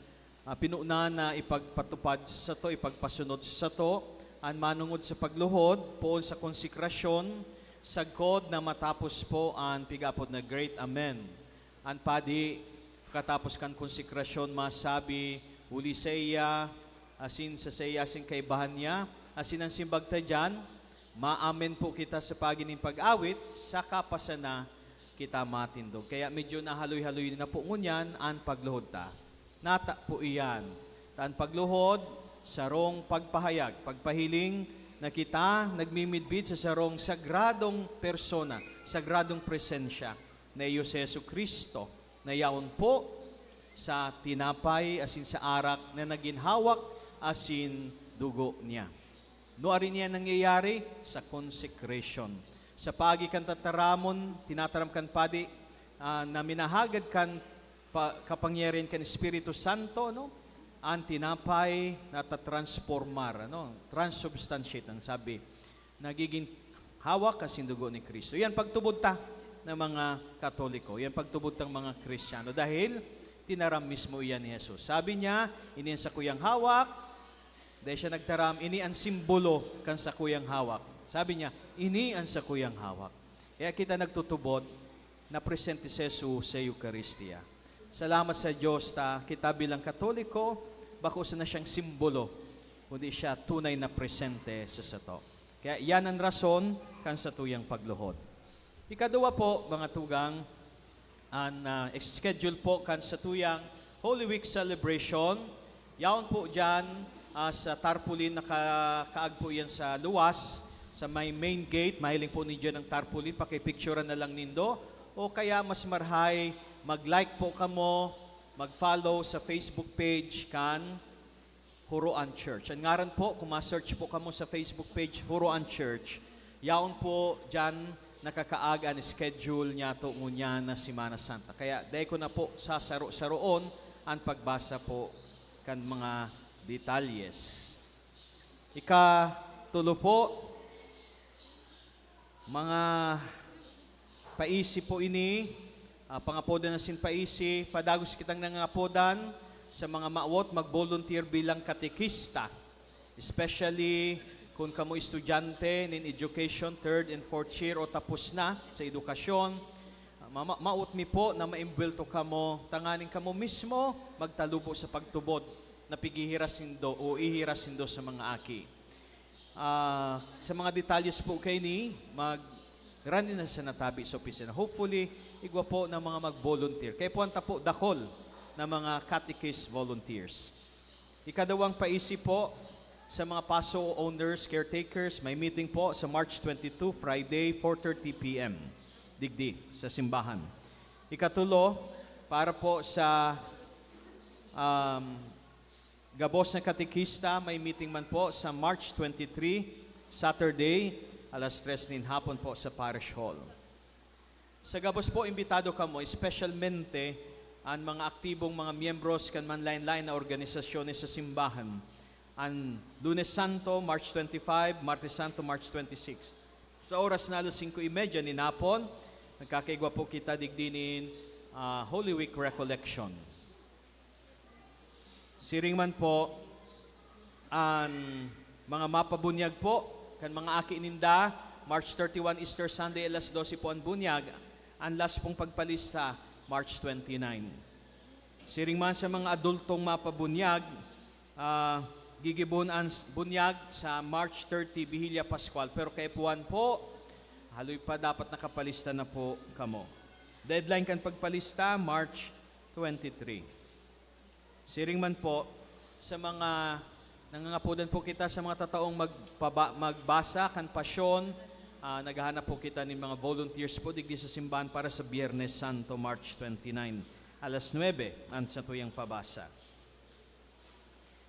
pinuna na ipagpatupad sa to, ipagpasunod sa to, an manungod sa pagluhod, poon sa konsekrasyon, sagkod na matapos po an pigapod na Great Amen. An padi, katapos kan konsekrasyon, masabi, uli sa iya, asin sa saya, asin kaibahan niya, asin ang simbagta dyan, ma-amen po kita sa pagining pag-awit, sa kapasana kita matindog. Kaya medyo nahaloy-haloy na po ngunyan, an pagluhod ta. Nata po iyan. Taan pagluhod, sarong pagpahayag, pagpahiling na kita nagmimidbid sa sarong sagradong persona, sagradong presensya na iyo si Yesu Kristo, na yaon po sa tinapay asin sa arak na naginhawak asin dugo niya. Noari niya nangyayari sa consecration. Sa pagi kan tataramon, tinataram kan padi, na minahagad kan kapangyarihan kan Espiritu Santo, no? Ang tinapay na tatransformar, no? Transubstantiate, ang sabi, nagiging hawak asin dugo ni Kristo. Yan pagtubod ta ng mga Katoliko. Yan pagtubod ng mga Kristiyano. Dahil tinaram mismo iyan ni Jesus. Sabi niya, ini ang sakuyang hawak. Dahil siya nagtaram, ini ang simbolo kan sakuyang hawak. Sabi niya, ini ang sakuyang hawak. Kaya kita nagtutubod na presente si Jesus sa Eucharistia. Salamat sa Diyos ta kita bilang Katoliko, bako na siyang simbolo, kundi siya tunay na presente sa sato. Kaya yan ang rason kan sa tuyang pagluhod. Ikaduwa po, mga tugang, schedule po kan sa tuyang Holy Week celebration. Yaon po dyan sa tarpaulin, kaag po yan sa luwas, sa may main gate. Mahiling po ninyo ng tarpaulin, pakipicturean na lang nindo. O kaya mas marhay, mag-like po kamo, mag-follow sa Facebook page kan Huroan Church. Ang ngaran po, kung ma-search po kamo sa Facebook page Huroan Church, yaon po dyan nakakaaga ni schedule niya to ngunya na Semana Santa. Kaya dahil ko na po sa saroon ang pagbasa po kan mga detalyes. Ikatulo po, mga paisi po ini, pangapodan na sin paisi, padagos kitang nangapodan sa mga maawot mag-volunteer bilang katekista. Especially kung kamo estudyante nin education, 3rd and 4th year o tapos na sa edukasyon, maut mi po na maimbwelto kamo, tanganin kamo mismo magtalubo sa pagtubod na pigihirasindo o ihirasindo sa mga aki. Sa mga detalyes po kay ni, run na sa natabi sa opisina. Hopefully, igwa po ng mga mag-volunteer. Kaya po ang tapo dakol na mga catechist volunteers. Ikadawang paisip po sa mga paso owners, caretakers, may meeting po sa March 22, Friday, 4:30 p.m. Digdi, sa simbahan. Ikatulo, para po sa gabos na katekista, may meeting man po sa March 23, Saturday, alas 3 nin hapon po sa Parish Hall. Sa gabos po, imbitado kamo, especialmente ang mga aktibong mga miyembros kan manlain-lain na organisasyones sa simbahan. Ang Lunes Santo, March 25, Martes Santo, March 26. Sa oras na alas 5:30 ni Napon, nagkakaigwa po kita digdinin Holy Week Recollection. Siring man po, ang mga mapabunyag po, kan mga aki ninda, March 31, Easter Sunday, alas 12 po ang bunyag. Ang last pong pagpalista, March 29. Siring man sa mga adultong mapabunyag, gigibon ang bunyag sa March 30, Vigilia Pascual. Pero kay Puan po, haloy pa dapat nakapalista na po kamo. Deadline kan pagpalista, March 23. Siring man po, sa mga nangangapudan po kita sa mga tataong magbasa kan pasyon, naghahanap po kita ng mga volunteers po digdi sa simbahan para sa Biyernes Santo, March 29, alas 9, ang sa tuyang pabasa.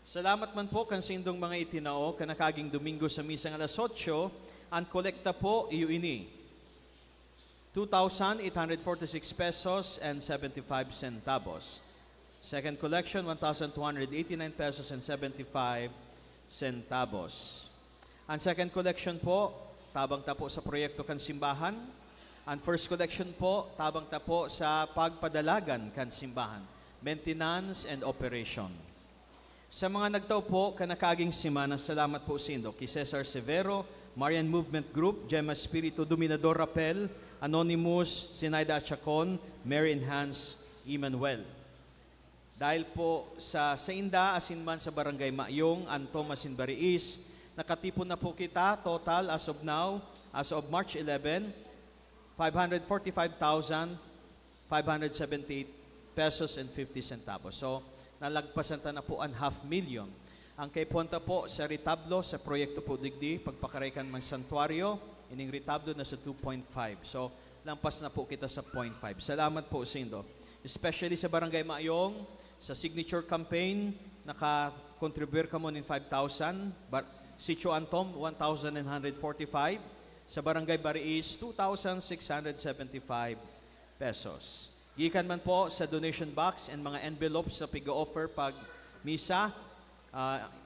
Salamat man po kan sindong mga itinao, kanakaging Domingo sa misang alas 8, ang kolekta po iyo ini, 2,846 pesos and 75 centavos. Second collection, 1,289 pesos and 75 centavos. Ang second collection po, tabang tapo sa proyekto kan simbahan. Ang first collection po, tabang tapo sa pagpadalagan kan simbahan, maintenance and operation. Sa mga nagtao po, kanakaging simana, salamat po sindo kay Cesar Severo, Marian Movement Group, Gemma Espiritu, Dominador Rapel, Anonymous, Sinaida Chacon, Mary and Hans Emmanuel. Dahil po sa Inda, asin man sa Barangay Maayong, Thomas in Bariis, nakatipon na po kita, total as of now, as of March 11, 545,578 pesos and 50 centavos. So, nalagpasan ta na po ang 500,000. Ang kay punta po sa retablo, sa proyekto po digdi, pagpakaraykan man santuario, ining retablo na sa 2.5. So, lampas na po kita sa 0.5. Salamat po, Sindo. Especially sa Barangay Maayong, sa signature campaign, naka-contribute ka mo ng 5,000. Sitio Antom, 1,945. Sa Barangay Bariis, 2,675 pesos. Gikan man po sa donation box and mga envelopes sa pig-offer pag misa,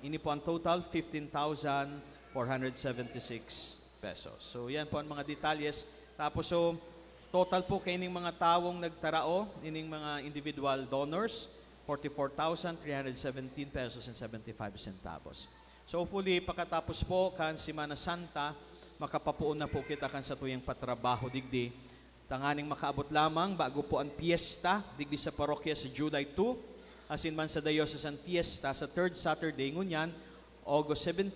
ini po ang total, 15,476 pesos. So yan po ang mga detalyes. Tapos so, total po kaining mga tawong nagtarao, ining mga individual donors, 44,317 pesos and 75 centavos. So hopefully, pagkatapos po kan Semana Santa, makapapuon na po kita kan sa tuyang patrabaho digdi. Tanganing makaabot lamang bago po ang fiesta digdi sa parokya sa July 2, asin man sa diocesan fiesta sa 3rd Saturday ngunyan, August 17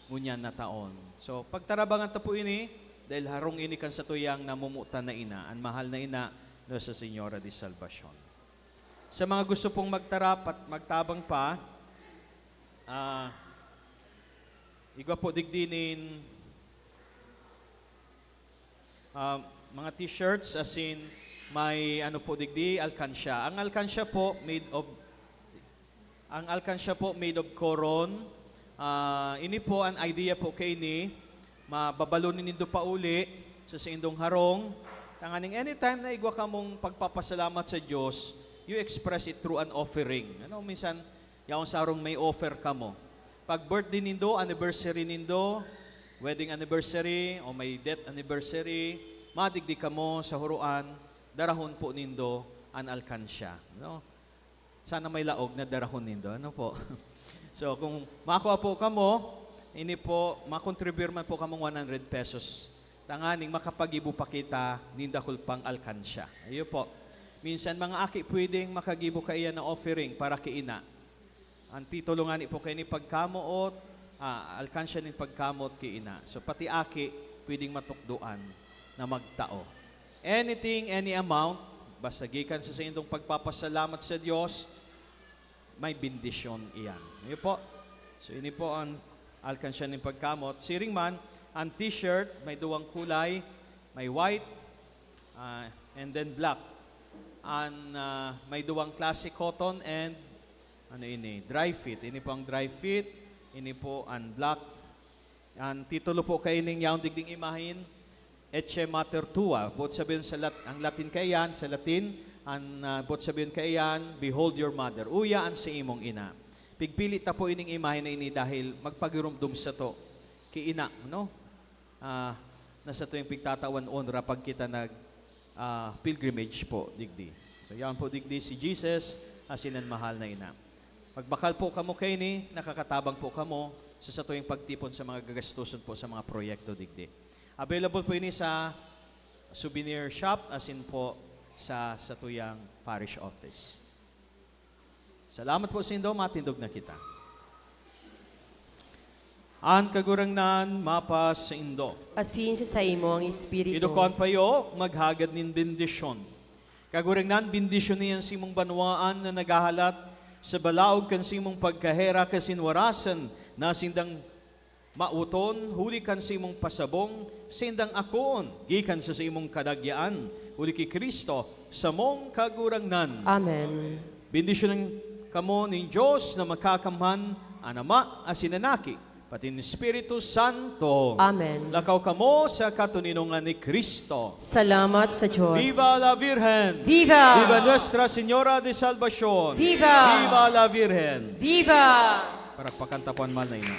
ngunyan na taon. So pagtarabangan ta po ini, dahil harong ini kan sa tuyang namumutan na ina, ang mahal na ina no sa Señora de Salvacion. Sa mga gusto pong magtarap at magtabang pa, igwa po digdinin mga t-shirts, as in may ano po digdi, alkansya. Ang alkansya po made of coron. Ini po ang idea po kay ni mababalonin nindo pa uli sa indong harong. Tanganing anytime na igwa ka mong pagpapasalamat sa Diyos, you express it through an offering. Ano, minsan, yaong sarong may offer ka mo. Pag birthday nindo, anniversary nindo, wedding anniversary, o may death anniversary, madigdi ka mo sa huruan, darahon po nindo an alkansya. No? Sana may laog na darahon nindo. Ano po? So, kung makuha po ka mo, ini po, makontribute man po kamong 100 pesos. Tanganing makapagibo pa kita, nindakul pang alkansya. Ayun po. Minsan, mga aki, pwedeng makagibo ka iyan na offering para kiina. Ang titulo nga ni po kayo ni pagkamuot, alkansya ni pagkamot kiina. So, pati aki, pwedeng matukduan na magtao. Anything, any amount, basta gikan sa indong pagpapasalamat sa Diyos, may bendisyon iyan. Ayun po. So, ini po ang alkansya ng pagkamot. Siring man, ang t-shirt, may duwang kulay, may white, and then black. And may duwang classic cotton and dry fit. Ini po ang dry fit. Ini po ang black. Ang titulo po kayo ng yaong digding imahin, Ecce Mater Tua. Bot sabihin ang Latin kayan, sa Latin, bot sabihin kayan, behold your mother. Uya ang si imong ina. Pigpilit ta po ining imahin na ini dahil magpagirumdum sa to. Kiina, no? Nasa to yung pigtatawan onra pag kita pilgrimage po, digdi. So yan po digdi si Jesus, asinan mahal na ina. Pagbakal po kamo kay ni, nakakatabang po kamo sa to yung pagtipon sa mga gagastuson po sa mga proyekto digdi. Available po ini sa souvenir shop, asin po sa tuyang parish office. Salamat po sa indo, matindog na kita. An kagurangnan mapas sa indo. Asin sa imo ang Espiritu. Idukon payo, maghagad nin bendisyon. Kagurangnan, bendisyon niyan simong banwaan na nagahalat sa balaog kan simong pagkahera kasinwarasan na sindang mauton, huli kan simong pasabong, sindang akoon, gikan sa imong kadagyaan, huli ki Kristo, sa mong kagurangnan. Amen. Bendisyon ng kamo ng Diyos na makakamhan, anama asinanaki, pati ni Espiritu Santo. Amen. Lakaw kamo sa katuninungan ni Kristo. Salamat sa Diyos. Viva la Virgen! Viva! Viva Nuestra Señora de Salvación! Viva! Viva la Virgen! Viva! Para pakantapuan mal na ina.